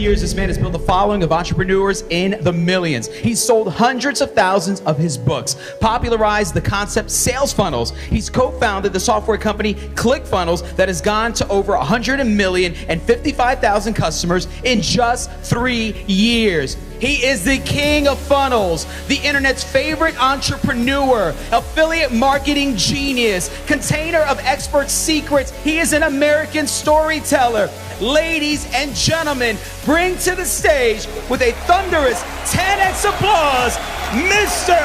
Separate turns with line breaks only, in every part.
years, this man has built a following of entrepreneurs in the millions. He's sold hundreds of thousands of his books, popularized the concept sales funnels. He's co-founded the software company ClickFunnels that has gone to over 100 million and 55,000 customers in just 3 years. He is the king of funnels, the internet's favorite entrepreneur, affiliate marketing genius, container of expert secrets. He is an American storyteller. Ladies and gentlemen, bring to the stage with a thunderous 10x applause, Mr.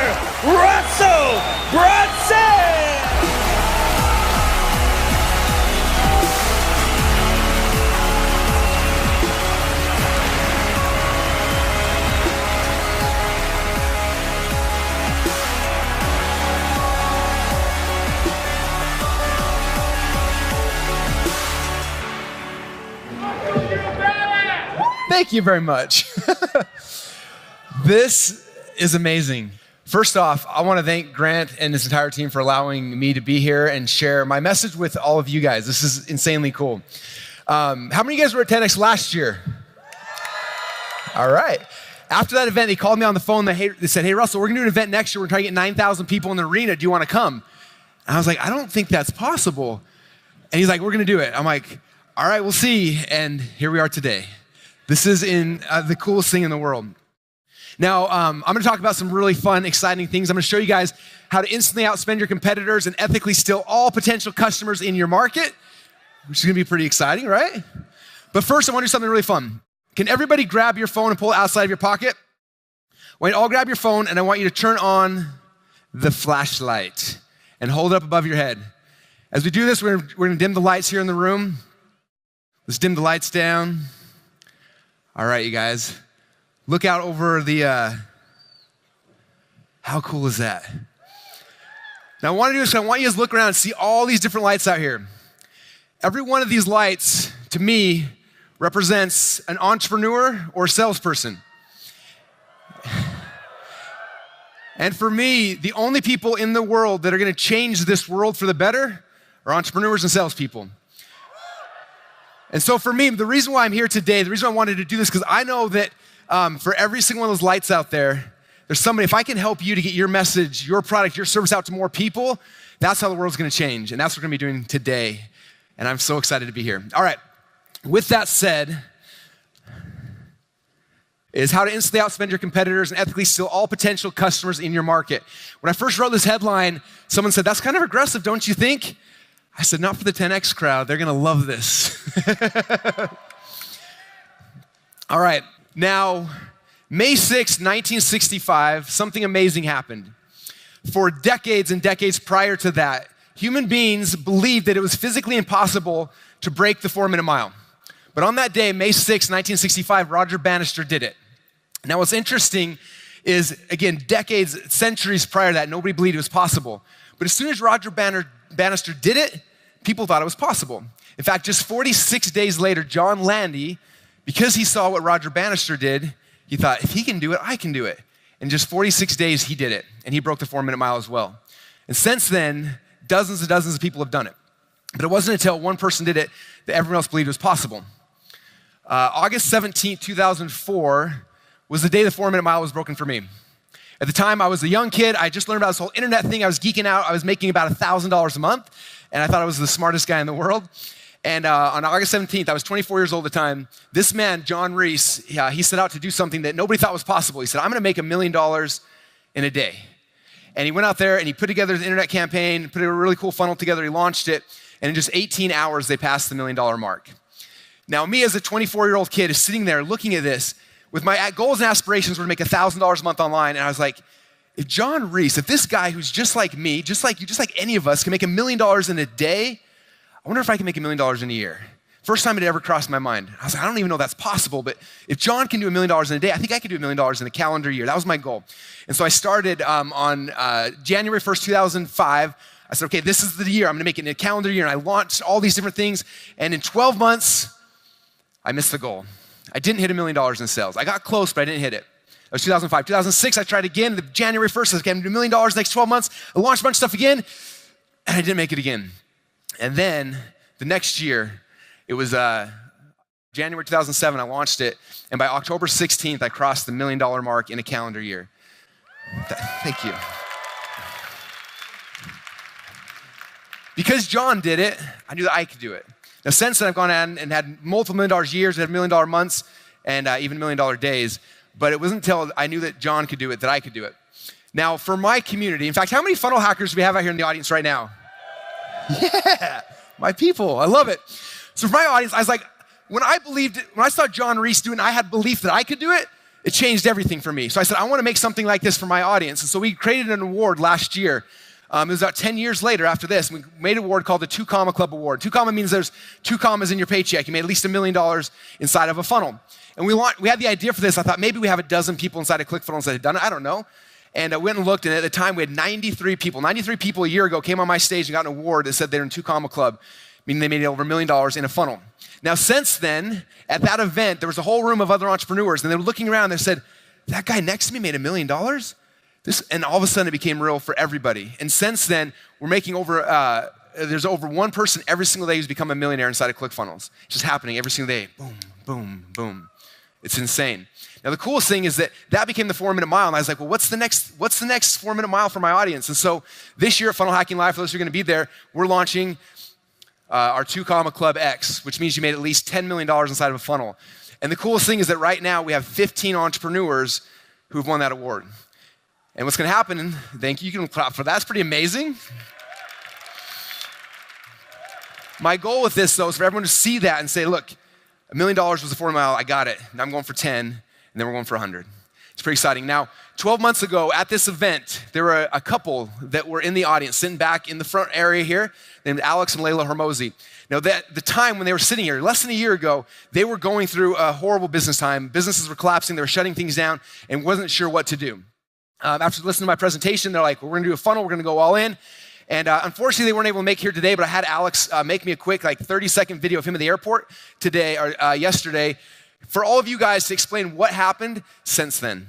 Russell Brunson!
Thank you very much. This is amazing. First off, I want to thank Grant and his entire team for allowing me to be here and share my message with all of you guys. This is insanely cool. How many of you guys were at 10X last year? All right. After that event, they called me on the phone. They said, hey, Russell, we're going to do an event next year. We're trying to get 9,000 people in the arena. Do you want to come? And I was like, I don't think that's possible. And he's like, we're going to do it. I'm like, all right, we'll see. And here we are today. This is the coolest thing in the world. Now, I'm gonna talk about some really fun, exciting things. I'm gonna show you guys how to instantly outspend your competitors and ethically steal all potential customers in your market, which is gonna be pretty exciting, right? But first, I wanna do something really fun. Can everybody grab your phone and pull it outside of your pocket? I want you to all grab your phone, and I want you to turn on the flashlight and hold it up above your head. As we do this, we're gonna dim the lights here in the room. Let's dim the lights down. All right, you guys, look out over the, how cool is that? Now, I want you to look around and see all these different lights out here. Every one of these lights, to me, represents an entrepreneur or salesperson. And for me, the only people in the world that are gonna change this world for the better are entrepreneurs and salespeople. And so for me, the reason why I'm here today, the reason I wanted to do this, because I know that for every single one of those lights out there, there's somebody, if I can help you to get your message, your product, your service out to more people, that's how the world's gonna change. And that's what we're gonna be doing today. And I'm so excited to be here. All right, with that said, is how to instantly outspend your competitors and ethically steal all potential customers in your market. When I first wrote this headline, someone said, that's kind of aggressive, don't you think? I said, not for the 10X crowd. They're gonna love this. All right, now, May 6, 1965, something amazing happened. For decades and decades prior to that, human beings believed that it was physically impossible to break the 4-minute mile. But on that day, May 6, 1965, Roger Bannister did it. Now, what's interesting is, again, decades, centuries prior to that, nobody believed it was possible. But as soon as Roger Bannister did it, people thought it was possible. In fact, just 46 days later, John Landy, because he saw what Roger Bannister did, he thought, if he can do it, I can do it. In just 46 days, he did it, and he broke the 4-minute mile as well. And since then, dozens and dozens of people have done it. But it wasn't until one person did it that everyone else believed it was possible. August 17, 2004 was the day the 4-minute mile was broken for me. At the time, I was a young kid. I just learned about this whole internet thing. I was geeking out. I was making about $1,000 a month, and I thought I was the smartest guy in the world. And on August 17th, I was 24 years old at the time. This man, John Reese, he set out to do something that nobody thought was possible. He said, I'm gonna make $1 million in a day. And he went out there and he put together the internet campaign, put a really cool funnel together. He launched it, and in just 18 hours, they passed the $1 million mark. Now, me as a 24-year-old kid is sitting there looking at this with my goals and aspirations were to make $1,000 a month online. And I was like, if John Reese, if this guy who's just like me, just like you, just like any of us can make $1 million in a day, I wonder if I can make $1 million in a year. First time it ever crossed my mind. I was like, I don't even know if that's possible, but if John can do $1 million in a day, I think I can do $1 million in a calendar year. That was my goal. And so I started on January 1st, 2005. I said, okay, this is the year. I'm gonna make it in a calendar year. And I launched all these different things. And in 12 months, I missed the goal. I didn't hit $1 million in sales. I got close, but I didn't hit it. That was 2005. 2006, I tried again. January 1st, I said, okay, I'm gonna do $1 million next 12 months. I launched a bunch of stuff again, and I didn't make it again. And then the next year, it was January 2007, I launched it, and by October 16th, I crossed the $1 million mark in a calendar year. Thank you. Because John did it, I knew that I could do it. Now, since then, I've gone on and had multiple $1 million years, had $1 million months, and even $1 million days. But it wasn't until I knew that John could do it that I could do it. Now, for my community, in fact, how many funnel hackers do we have out here in the audience right now? Yeah, my people, I love it. So for my audience, I was like, when I saw John Reese do it and I had belief that I could do it, it changed everything for me. So I said, I want to make something like this for my audience. And so we created an award last year. It was about 10 years later after this. We made an award called the 2 Comma Club Award. 2 comma means there's 2 commas in your paycheck. You made at least $1 million inside of a funnel. And we had the idea for this. I thought maybe we have a dozen people inside of ClickFunnels that had done it. I don't know. And I went and looked, and at the time we had 93 people. 93 people a year ago came on my stage and got an award that said they're in 2 Comma Club, meaning they made over $1 million in a funnel. Now, since then, at that event, there was a whole room of other entrepreneurs, and they were looking around and they said, that guy next to me made $1 million? And all of a sudden, it became real for everybody. And since then, we're making there's over one person every single day who's become a millionaire inside of ClickFunnels. It's just happening every single day. Boom, boom, boom. It's insane. Now, the coolest thing is that became the 4-minute mile, and I was like, well, what's the next 4-minute mile for my audience? And so this year at Funnel Hacking Live, for those who are going to be there, we're launching our 2 Comma Club X, which means you made at least $10 million inside of a funnel. And the coolest thing is that right now we have 15 entrepreneurs who've won that award. And what's going to happen, thank you, you can clap for that. That's pretty amazing. My goal with this, though, is for everyone to see that and say, look, $1 million was the 4 mile, I got it. Now I'm going for 10, and then we're going for 100. It's pretty exciting. Now, 12 months ago at this event, there were a couple that were in the audience, sitting back in the front area here, named Alex and Layla Hormozi. Now, the time when they were sitting here, less than a year ago, they were going through a horrible business time. Businesses were collapsing, they were shutting things down, and wasn't sure what to do. After listening to my presentation, they're like, well, we're gonna do a funnel, we're gonna go all in. And unfortunately, they weren't able to make it here today, but I had Alex make me a quick 30-second video of him at the airport today, or yesterday, for all of you guys to explain what happened since then.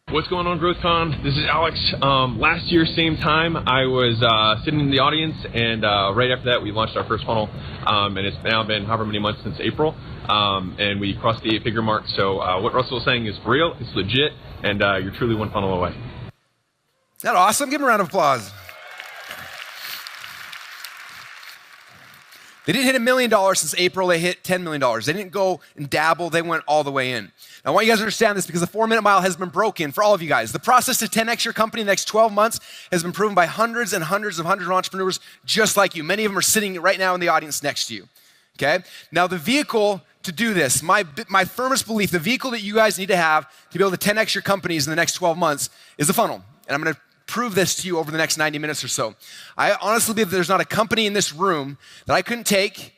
What's going on, GrowthCon? This is Alex. Last year, same time, I was sitting in the audience, and right after that, we launched our first funnel, and it's now been however many months since April, and we crossed the 8-figure mark. So what Russell was saying is real, it's legit, and you're truly one funnel away.
Is that awesome? Give him a round of applause. They didn't hit $1 million since April, they hit $10 million. They didn't go and dabble, they went all the way in. Now, I want you guys to understand this because the 4-minute mile has been broken for all of you guys. The process to 10x your company in the next 12 months has been proven by hundreds and hundreds of entrepreneurs just like you. Many of them are sitting right now in the audience next to you, okay? Now, the vehicle to do this, my firmest belief, the vehicle that you guys need to have to be able to 10x your companies in the next 12 months is a funnel. And I'm gonna prove this to you over the next 90 minutes or so. I honestly believe that there's not a company in this room that I couldn't take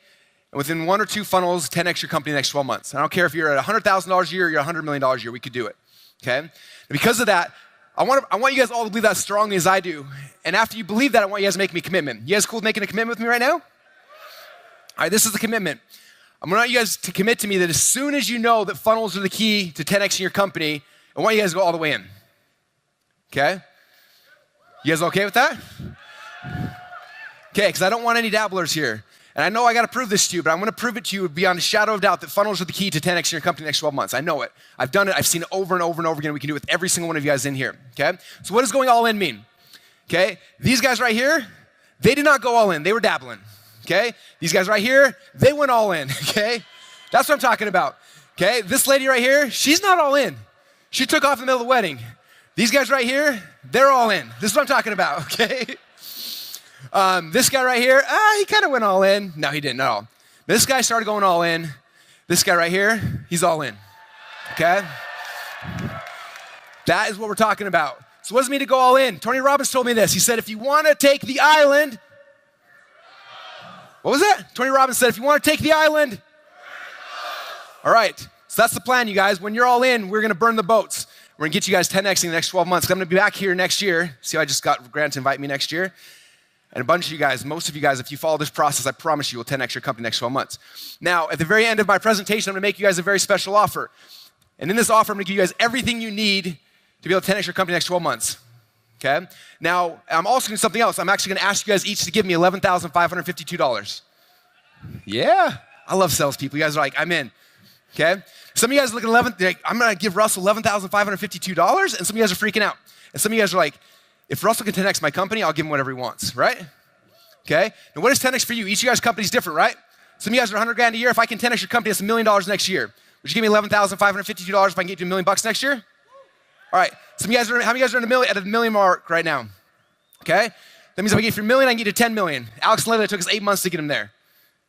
and within 1 or 2 funnels, 10x your company in the next 12 months. I don't care if you're at $100,000 a year or you're $100 million a year, we could do it, okay? And because of that, I want you guys all to believe that as strongly as I do. And after you believe that, I want you guys to make me a commitment. You guys cool with making a commitment with me right now? All right, this is the commitment. I'm gonna want you guys to commit to me that as soon as you know that funnels are the key to 10xing your company, I want you guys to go all the way in, okay? You guys okay with that? Okay, because I don't want any dabblers here. And I know I gotta prove this to you, but I'm gonna prove it to you beyond a shadow of doubt that funnels are the key to 10x your company in the next 12 months. I know it. I've done it. I've seen it over and over and over again. We can do it with every single one of you guys in here, okay? So what does going all in mean? Okay, these guys right here, they did not go all in. They were dabbling, okay? These guys right here, they went all in, okay? That's what I'm talking about, okay? This lady right here, she's not all in. She took off in the middle of the wedding. These guys right here, they're all in. This is what I'm talking about, okay? This guy right here, he kind of went all in. No, he didn't at all. This guy started going all in. This guy right here, he's all in, okay? That is what we're talking about. So what does it mean to go all in? Tony Robbins told me this. He said, if you want to take the island, what was that? Tony Robbins said, if you want to take the island, all right. So that's the plan, you guys. When you're all in, we're going to burn the boats. We're gonna get you guys 10xing in the next 12 months. I'm gonna be back here next year. See, I just got Grant to invite me next year. And a bunch of you guys, most of you guys, if you follow this process, I promise you will 10x your company next 12 months. Now, at the very end of my presentation, I'm gonna make you guys a very special offer. And in this offer, I'm gonna give you guys everything you need to be able to 10x your company next 12 months, okay? Now, I'm also doing something else. I'm actually gonna ask you guys each to give me $11,552. Yeah, I love salespeople. You guys are like, I'm in, okay? Some of you guys are looking I'm gonna give Russell $11,552, and some of you guys are freaking out. And some of you guys are like, if Russell can 10x my company, I'll give him whatever he wants, right? Okay, and what is 10x for you? Each of you guys' company is different, right? Some of you guys are 100 grand a year. If I can 10x your company, that's $1 million next year. Would you give me $11,552 if I can get you $1 million next year? All right, how many of you guys are at the million mark right now? Okay, that means if I get you $1 million, I can get you 10 million. Alex and Layla, it took us 8 months to get him there.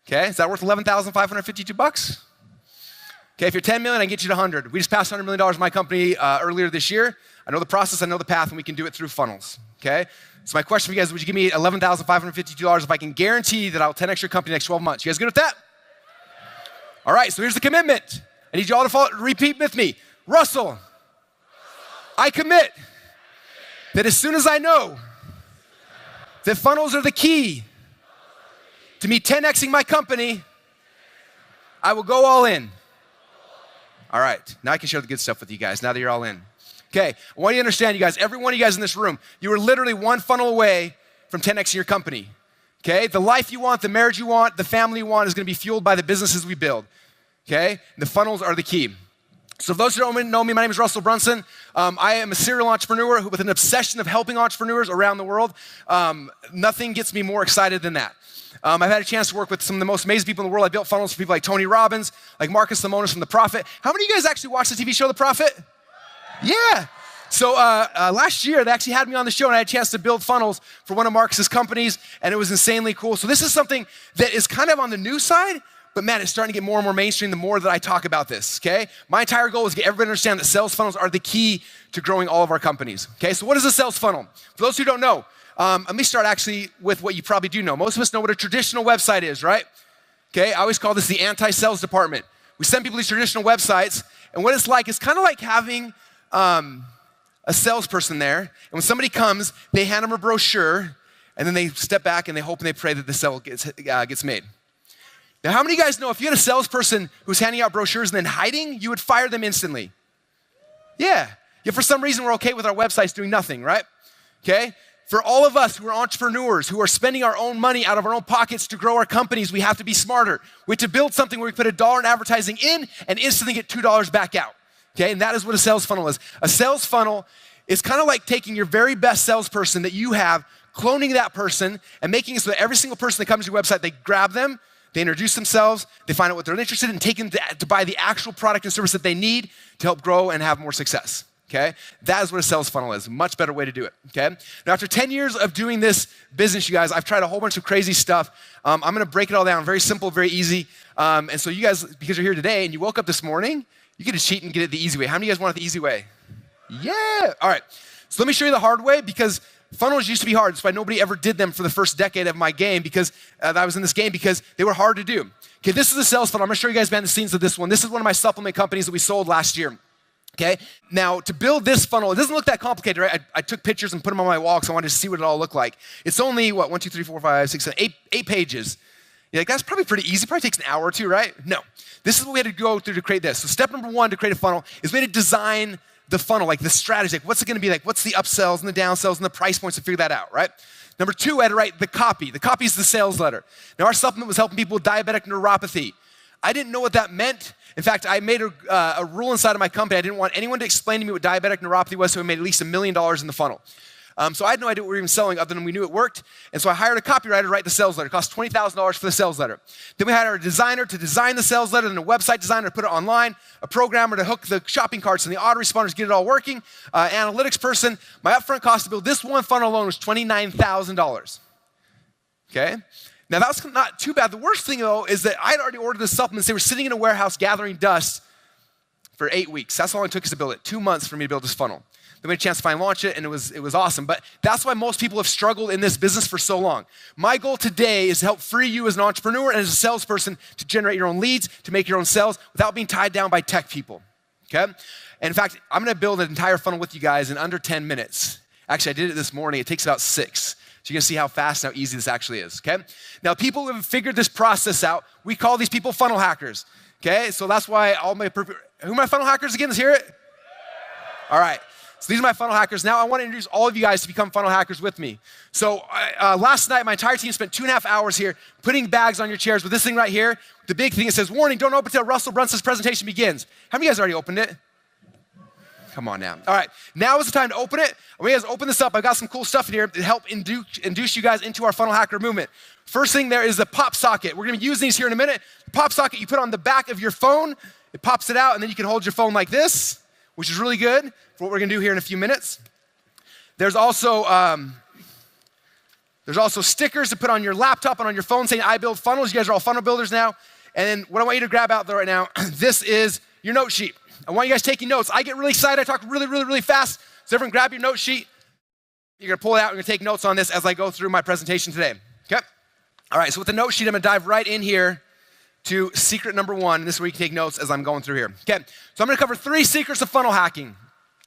Okay, is that worth $11,552? Okay, if you're 10 million, I can get you to 100. We just passed $100 million in my company earlier this year. I know the process, I know the path, and we can do it through funnels, okay? So my question for you guys, would you give me $11,552 if I can guarantee that I'll 10x your company next 12 months? You guys good with that? All right, so here's the commitment. I need you all to repeat with me. Russell, I commit that as soon as I know that funnels are the key to me 10xing my company, I will go all in. All right, now I can share the good stuff with you guys, now that you're all in. Okay, I want you to understand, you guys, every one of you guys in this room, you are literally one funnel away from 10xing your company. Okay, the life you want, the marriage you want, the family you want is gonna be fueled by the businesses we build. Okay, the funnels are the key. So for those who don't know me, my name is Russell Brunson. I am a serial entrepreneur with an obsession of helping entrepreneurs around the world. Nothing gets me more excited than that. I've had a chance to work with some of the most amazing people in the world. I built funnels for people like Tony Robbins, like Marcus Lemonis from The Prophet. How many of you guys actually watched the TV show The Prophet? Yeah. So last year, they actually had me on the show, and I had a chance to build funnels for one of Marcus's companies, and it was insanely cool. So this is something that is kind of on the new side, but man, it's starting to get more and more mainstream the more that I talk about this, okay? My entire goal is to get everybody to understand that sales funnels are the key to growing all of our companies, okay? So what is a sales funnel? For those who don't know, let me start actually with what you probably do know. Most of us know what a traditional website is, right? Okay, I always call this the anti-sales department. We send people these traditional websites, and what it's like is kind of like having a salesperson there, and when somebody comes, they hand them a brochure, and then they step back and they hope and they pray that the sale gets made. Now, how many of you guys know if you had a salesperson who's handing out brochures and then hiding, you would fire them instantly? Yeah, for some reason we're okay with our websites doing nothing, right? Okay, for all of us who are entrepreneurs, who are spending our own money out of our own pockets to grow our companies, we have to be smarter. We have to build something where we put $1 in advertising in and instantly get $2 back out. Okay, and that is what a sales funnel is. A sales funnel is kind of like taking your very best salesperson that you have, cloning that person, and making it so that every single person that comes to your website, they grab them, they introduce themselves, they find out what they're interested in, take them to buy the actual product and service that they need to help grow and have more success. Okay, that is what a sales funnel is. Much better way to do it. Okay, now after 10 years of doing this business, you guys, I've tried a whole bunch of crazy stuff. I'm gonna break it all down, very simple, very easy. And so you guys, because you're here today and you woke up this morning, you get to cheat and get it the easy way. How many of you guys want it the easy way? Yeah, all right. So let me show you the hard way, because funnels used to be hard. That's why nobody ever did them for the first decade of my game, because I was in this game, because they were hard to do. Okay, this is a sales funnel. I'm gonna show you guys behind the scenes of this one. This is one of my supplement companies that we sold last year. Okay, now to build this funnel, it doesn't look that complicated, right? I took pictures and put them on my wall because I wanted to see what it all looked like. It's only, what, 1, 2, 3, 4, 5, 6, 7, 8 pages. You're like, that's probably pretty easy. Probably takes an hour or two, right? No. This is what we had to go through to create this. So step number 1 to create a funnel is we had to design the funnel, like the strategy. Like, what's it gonna be like? What's the upsells and the downsells and the price points to figure that out, right? Number 2, I had to write the copy. The copy is the sales letter. Now, our supplement was helping people with diabetic neuropathy. I didn't know what that meant. In fact, I made a rule inside of my company. I didn't want anyone to explain to me what diabetic neuropathy was, so we made at least $1 million in the funnel. So I had no idea what we were even selling other than we knew it worked. And so I hired a copywriter to write the sales letter. It cost $20,000 for the sales letter. Then we hired a designer to design the sales letter, then a website designer to put it online, a programmer to hook the shopping carts and the autoresponders to get it all working, analytics person. My upfront cost to build this one funnel alone was $29,000. Okay? Now that's not too bad. The worst thing though is that I'd already ordered the supplements. They were sitting in a warehouse gathering dust for 8 weeks. That's how long it took us to build it. 2 months for me to build this funnel. Then we had a chance to finally launch it, and it was awesome. But that's why most people have struggled in this business for so long. My goal today is to help free you as an entrepreneur and as a salesperson to generate your own leads, to make your own sales without being tied down by tech people, okay? And in fact, I'm gonna build an entire funnel with you guys in under 10 minutes. Actually, I did it this morning. It takes about 6. So you're gonna see how fast and how easy this actually is, okay? Now, people who have figured this process out, we call these people funnel hackers, okay? So that's why who are my funnel hackers again? Let's hear it. All right. So these are my funnel hackers. Now I want to introduce all of you guys to become funnel hackers with me. So last night, my entire team spent 2.5 hours here putting bags on your chairs with this thing right here. The big thing that says, warning, don't open until Russell Brunson's presentation begins. How many of you guys already opened it? Come on now. All right, now is the time to open it. When you guys open this up, I've got some cool stuff in here to help induce you guys into our funnel hacker movement. First thing there is the pop socket. We're gonna be using these here in a minute. The pop socket you put on the back of your phone, it pops it out, and then you can hold your phone like this, which is really good for what we're gonna do here in a few minutes. There's also stickers to put on your laptop and on your phone saying, I build funnels. You guys are all funnel builders now. And then what I want you to grab out there right now, this is your note sheet. I want you guys taking notes. I get really excited. I talk really, really, really fast. So everyone grab your note sheet. You're gonna pull it out. You're gonna take notes on this as I go through my presentation today, okay? All right, so with the note sheet, I'm gonna dive right in here to secret number 1. And this is where you can take notes as I'm going through here, okay? So I'm gonna cover 3 secrets of funnel hacking.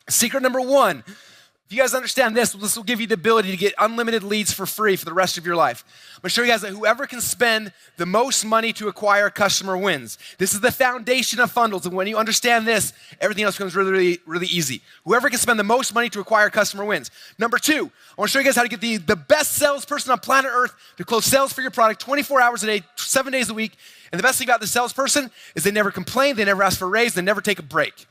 Secret number 1, if you guys understand this will give you the ability to get unlimited leads for free for the rest of your life. I'm gonna show you guys that whoever can spend the most money to acquire a customer wins. This is the foundation of funnels, and when you understand this, everything else becomes really, really, really easy. Whoever can spend the most money to acquire a customer wins. Number 2, I wanna show you guys how to get the best salesperson on planet Earth to close sales for your product 24 hours a day, 7 days a week. And the best thing about the salesperson is they never complain, they never ask for a raise, they never take a break.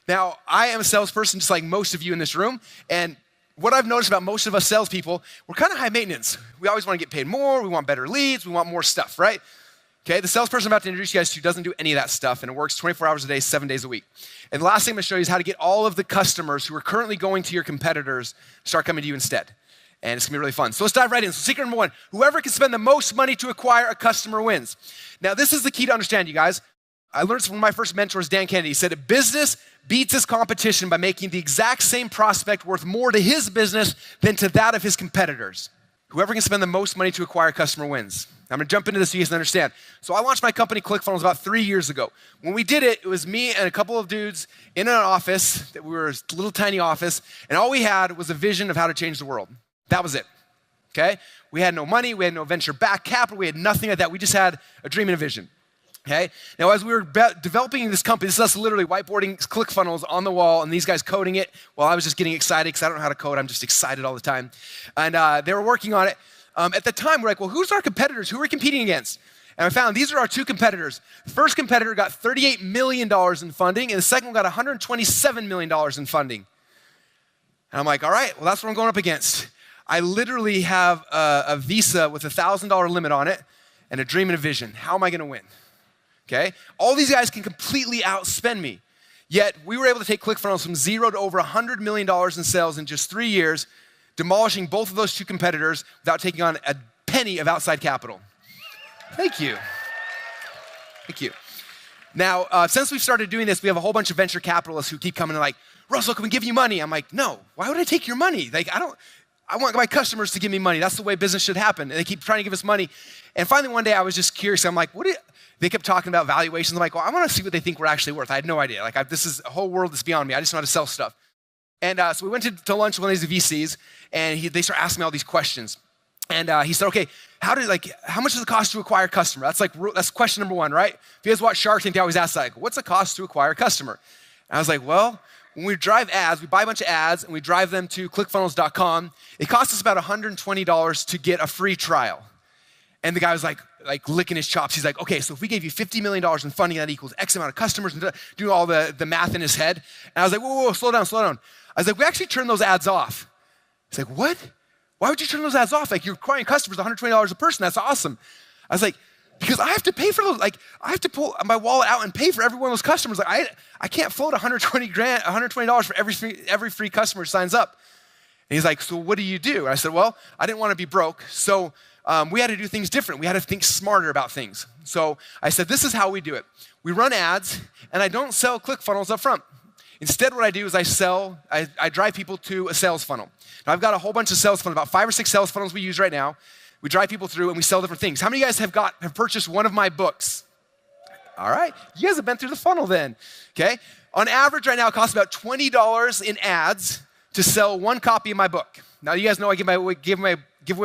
Now, I am a salesperson just like most of you in this room, and what I've noticed about most of us salespeople, we're kind of high maintenance. We always want to get paid more, we want better leads, we want more stuff, right? Okay, the salesperson I'm about to introduce you guys to doesn't do any of that stuff, and it works 24 hours a day, 7 days a week. And the last thing I'm gonna show you is how to get all of the customers who are currently going to your competitors to start coming to you instead. And it's gonna be really fun. So let's dive right in. So secret number 1, whoever can spend the most money to acquire a customer wins. Now, this is the key to understand, you guys. I learned this from one of my first mentors, Dan Kennedy. He said, business beats his competition by making the exact same prospect worth more to his business than to that of his competitors. Whoever can spend the most money to acquire a customer wins. I'm gonna jump into this so you guys can understand. So I launched my company, ClickFunnels, about 3 years ago. When we did it, it was me and a couple of dudes in an office, we were a little tiny office, and all we had was a vision of how to change the world. That was it, okay? We had no money, we had no venture-backed capital, we had nothing like that. We just had a dream and a vision. Okay, now as we were developing this company, this is us literally whiteboarding ClickFunnels on the wall and these guys coding it while I was just getting excited because I don't know how to code, I'm just excited all the time. And they were working on it. At the time, we're like, well, who's our competitors? Who are we competing against? And I found these are our 2 competitors. The first competitor got $38 million in funding and the second one got $127 million in funding. And I'm like, all right, well, that's what I'm going up against. I literally have a Visa with a $1,000 limit on it and a dream and a vision. How am I gonna win? Okay? All these guys can completely outspend me. Yet, we were able to take ClickFunnels from 0 to over $100 million in sales in just 3 years, demolishing both of those 2 competitors without taking on a penny of outside capital. Thank you. Thank you. Now, since we've started doing this, we have a whole bunch of venture capitalists who keep coming and like, Russell, can we give you money? I'm like, no, why would I take your money? Like, I want my customers to give me money. That's the way business should happen. And they keep trying to give us money. And finally, one day I was just curious. I'm like, they kept talking about valuations. I'm like, well, I want to see what they think we're actually worth. I had no idea. Like, this is a whole world that's beyond me. I just know how to sell stuff. And so we went to lunch with one of these VCs, and they started asking me all these questions. And he said, okay, how much does it cost to acquire a customer? That's question number 1, right? If you guys watch Shark Tank, they always ask that, like, what's the cost to acquire a customer? And I was like, well, when we drive ads, we buy a bunch of ads, and we drive them to clickfunnels.com. It costs us about $120 to get a free trial. And the guy was like licking his chops. He's like, okay, so if we gave you $50 million in funding, that equals X amount of customers, and doing all the math in his head. And I was like, whoa, slow down. I was like, we actually turned those ads off. He's like, what? Why would you turn those ads off? Like, you're acquiring customers $120 a person. That's awesome. I was like, because I have to pay for those. Like, I have to pull my wallet out and pay for every one of those customers. Like, I can't float $120 for every free customer who signs up. And he's like, so what do you do? And I said, well, I didn't want to be broke, so we had to do things different. We had to think smarter about things. So I said, this is how we do it. We run ads, and I don't sell ClickFunnels up front. Instead, what I do is I drive people to a sales funnel. Now, I've got a whole bunch of sales funnels, about 5 or 6 sales funnels we use right now. We drive people through, and we sell different things. How many of you guys have purchased one of my books? All right, you guys have been through the funnel then, okay? On average right now, it costs about $20 in ads to sell 1 copy of my book. Now, you guys know I give away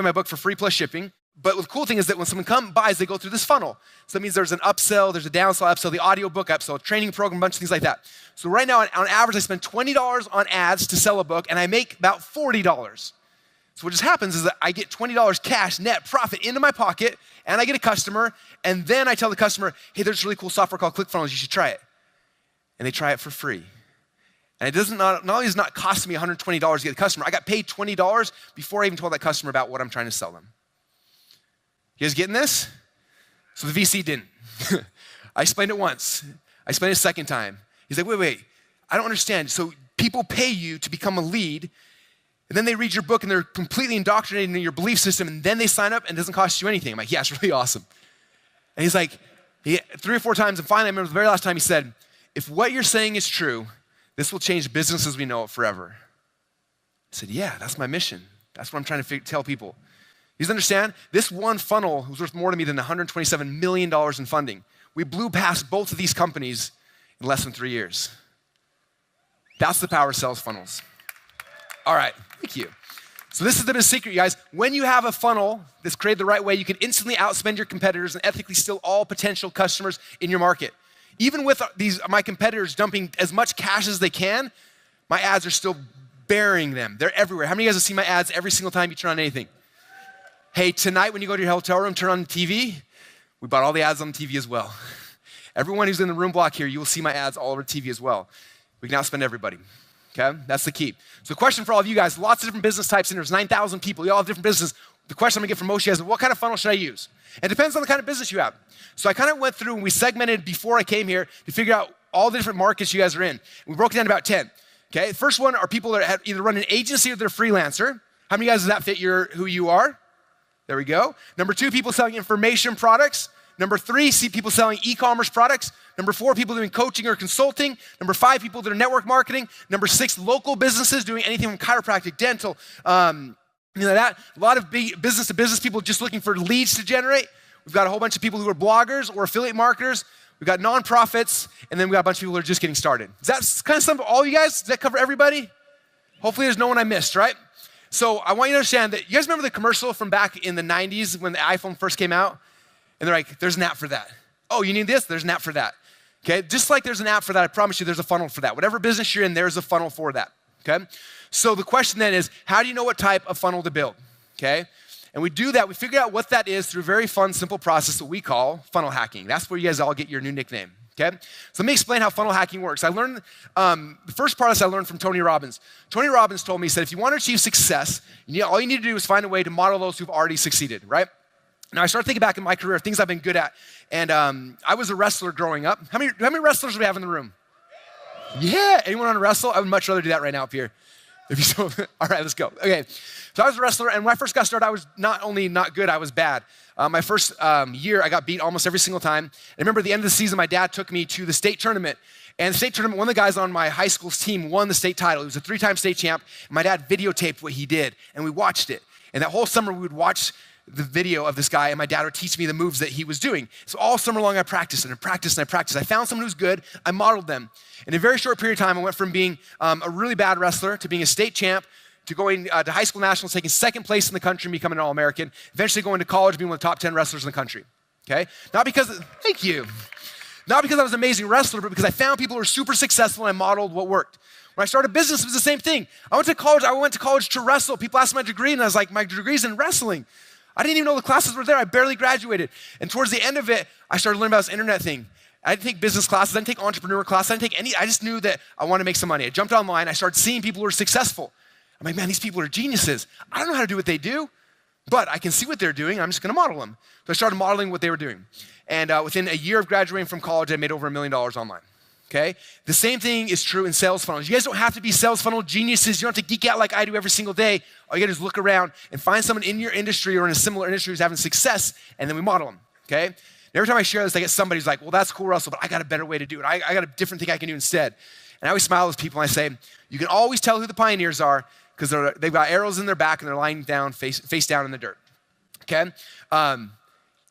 my book for free plus shipping. But the cool thing is that when someone buys, they go through this funnel. So that means there's an upsell, there's a downsell, upsell, the audiobook upsell, training program, a bunch of things like that. So right now, on average, I spend $20 on ads to sell a book, and I make about $40. So what just happens is that I get $20 cash net profit into my pocket, and I get a customer, and then I tell the customer, hey, there's really cool software called ClickFunnels, you should try it. And they try it for free. And it not only does it not cost me $120 to get the customer, I got paid $20 before I even told that customer about what I'm trying to sell them. You guys getting this? So the VC didn't. I explained it once. I explained it a second time. He's like, wait, I don't understand. So people pay you to become a lead, and then they read your book and they're completely indoctrinated into your belief system, and then they sign up and it doesn't cost you anything. I'm like, yeah, it's really awesome. And he's like, 3 or 4 times, and finally I remember the very last time he said, if what you're saying is true, this will change business as we know it forever. I said, yeah, that's my mission. That's what I'm trying to tell people. You guys understand? This one funnel was worth more to me than $127 million in funding. We blew past both of these companies in less than 3 years. That's the power of sales funnels. All right, thank you. So this is the big secret, you guys. When you have a funnel that's created the right way, you can instantly outspend your competitors and ethically steal all potential customers in your market. Even with my competitors dumping as much cash as they can, my ads are still burying them. They're everywhere. How many of you guys have seen my ads every single time you turn on anything? Hey, tonight when you go to your hotel room, turn on the TV. We bought all the ads on the TV as well. Everyone who's in the room block here, you will see my ads all over TV as well. We can outspend everybody, okay? That's the key. So the question for all of you guys, lots of different business types, and there's 9,000 people. You all have different businesses. The question I'm gonna get from most of you guys is, what kind of funnel should I use? It depends on the kind of business you have. So I kind of went through and we segmented before I came here to figure out all the different markets you guys are in. We broke it down to about 10, okay? The first one are people that have either run an agency or they're a freelancer. How many of you guys does that fit who you are? There we go. Number 2, people selling information products. Number 3, people selling e-commerce products. Number 4, people doing coaching or consulting. Number 5, people that are network marketing. Number 6, local businesses doing anything from chiropractic, dental, that. A lot of big business-to-business people just looking for leads to generate. We've got a whole bunch of people who are bloggers or affiliate marketers. We've got nonprofits, and then we've got a bunch of people who are just getting started. Is that kind of some of all you guys? Does that cover everybody? Hopefully there's no one I missed, right? So I want you to understand that, you guys remember the commercial from back in the 90s when the iPhone first came out? And they're like, there's an app for that. Oh, you need this? There's an app for that. Okay, just like there's an app for that, I promise you there's a funnel for that. Whatever business you're in, there's a funnel for that, okay? So the question then is, how do you know what type of funnel to build, okay? And we do that, we figure out what that is through a very fun, simple process that we call funnel hacking. That's where you guys all get your new nickname, okay? So let me explain how funnel hacking works. I learned, the first part of this I learned from Tony Robbins. Tony Robbins told me, he said, if you want to achieve success, all you need to do is find a way to model those who've already succeeded, right? Now I started thinking back in my career, things I've been good at, and I was a wrestler growing up. How many wrestlers do we have in the room? Yeah, anyone want to wrestle? I would much rather do that right now up here. All right, let's go. Okay, so I was a wrestler, and when I first got started, I was not only not good, I was bad. My first year, I got beat almost every single time. I remember at the end of the season, my dad took me to the state tournament. And the state tournament, one of the guys on my high school's team won the state title. He was a 3-time state champ. And my dad videotaped what he did, and we watched it. And that whole summer, we would watch the video of this guy, and my dad would teach me the moves that he was doing. So all summer long, I practiced and I practiced and I practiced. I found someone who's good, I modeled them. In a very short period of time, I went from being a really bad wrestler to being a state champ, to going to high school nationals, taking second place in the country and becoming an All-American, eventually going to college, being one of the top 10 wrestlers in the country, okay? Thank you. Not because I was an amazing wrestler, but because I found people who were super successful and I modeled what worked. When I started business, it was the same thing. I went to college to wrestle. People asked my degree, and I was like, my degree's in wrestling. I didn't even know the classes were there. I barely graduated. And towards the end of it, I started learning about this internet thing. I didn't take business classes. I didn't take entrepreneur classes. I didn't take any. I just knew that I wanted to make some money. I jumped online. I started seeing people who are successful. I'm like, man, these people are geniuses. I don't know how to do what they do, but I can see what they're doing. I'm just going to model them. So I started modeling what they were doing. And within a year of graduating from college, I made over $1 million online. Okay? The same thing is true in sales funnels. You guys don't have to be sales funnel geniuses. You don't have to geek out like I do every single day. All you gotta do is look around and find someone in your industry or in a similar industry who's having success, and then we model them, okay? And every time I share this, I get somebody who's like, well, that's cool, Russell, but I got a better way to do it. I got a different thing I can do instead. And I always smile at those people and I say, you can always tell who the pioneers are because they've got arrows in their back and they're lying down, face down in the dirt, okay?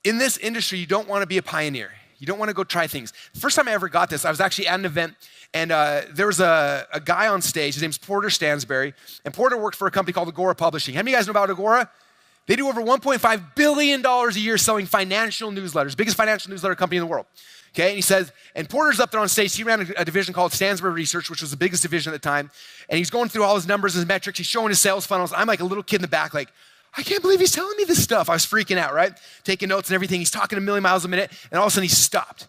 In this industry, you don't wanna be a pioneer. You don't want to go try things. The first time I ever got this, I was actually at an event, and there was a guy on stage. His name's Porter Stansberry, and Porter worked for a company called Agora Publishing. How many of you guys know about Agora? They do over $1.5 billion a year selling financial newsletters, biggest financial newsletter company in the world. Okay, and he says, and Porter's up there on stage. He ran a division called Stansberry Research, which was the biggest division at the time. And he's going through all his numbers, his metrics. He's showing his sales funnels. I'm like a little kid in the back, like, I can't believe he's telling me this stuff. I was freaking out, right? Taking notes and everything. He's talking a million miles a minute, and all of a sudden he stopped.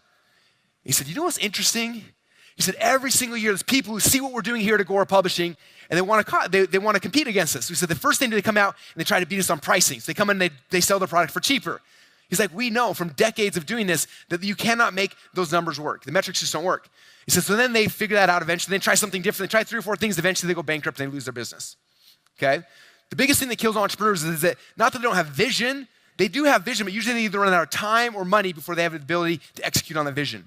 He said, you know what's interesting? He said, every single year there's people who see what we're doing here at Agora Publishing, and they want to compete against us. So he said, the first thing they come out and they try to beat us on pricing. So they come in and they sell their product for cheaper. He's like, we know from decades of doing this that you cannot make those numbers work. The metrics just don't work. He says, so then they figure that out eventually. They try something different. They try 3 or 4 things. Eventually they go bankrupt and they lose their business. Okay? The biggest thing that kills entrepreneurs is that not that they don't have vision. They do have vision, but usually they either run out of time or money before they have the ability to execute on the vision.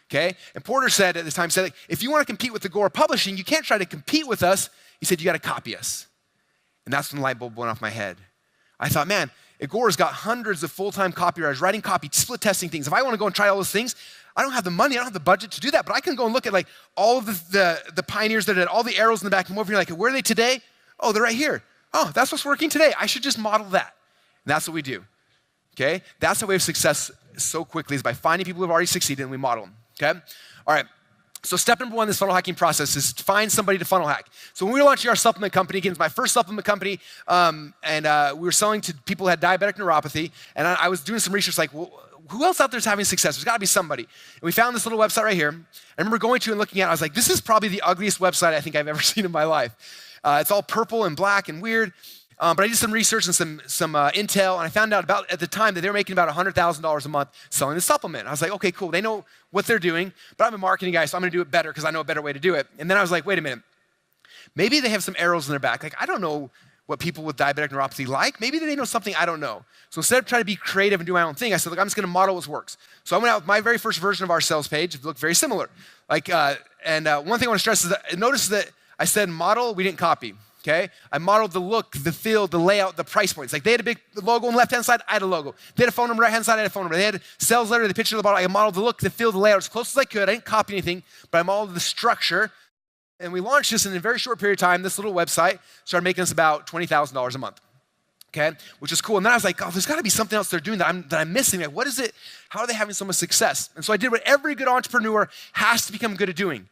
Okay? And Porter said at this time, like, if you want to compete with Agora Publishing, you can't try to compete with us. He said, you got to copy us. And that's when the light bulb went off my head. I thought, man, Agora's got hundreds of full-time copywriters writing copy, split testing things. If I want to go and try all those things, I don't have the money, I don't have the budget to do that, but I can go and look at like all of the pioneers that had all the arrows in the back and over here, like, where are they today? Oh, they're right here. Oh, that's what's working today. I should just model that. And that's what we do, okay? That's the way of success so quickly is by finding people who have already succeeded and we model them, okay? All right. So step number 1 in this funnel hacking process is to find somebody to funnel hack. So when we were launching our supplement company, again, it's my first supplement company, and we were selling to people who had diabetic neuropathy, and I was doing some research like, well, who else out there is having success? There's got to be somebody. And we found this little website right here. I remember going to and looking at it. I was like, this is probably the ugliest website I think I've ever seen in my life. It's all purple and black and weird. But I did some research and some intel, and I found out about at the time that they were making about $100,000 a month selling the supplement. I was like, okay, cool. They know what they're doing, but I'm a marketing guy, so I'm going to do it better because I know a better way to do it. And then I was like, wait a minute. Maybe they have some arrows in their back. Like, I don't know what people with diabetic neuropathy like. Maybe they know something I don't know. So instead of trying to be creative and do my own thing, I said, look, I'm just going to model what works. So I went out with my very first version of our sales page. It looked very similar. Like, one thing I want to stress is that notice that I said model, we didn't copy. Okay? I modeled the look, the feel, the layout, the price points. Like they had a big logo on the left-hand side, I had a logo. They had a phone number, right-hand side, I had a phone number. They had a sales letter, the picture of the bottle. I modeled the look, the feel, the layout as close as I could. I didn't copy anything, but I modeled the structure. And we launched this in a very short period of time. This little website started making us about $20,000 a month. Okay? Which is cool. And then I was like, oh, there's got to be something else they're doing that I'm missing. Like, what is it? How are they having so much success? And so I did what every good entrepreneur has to become good at doing.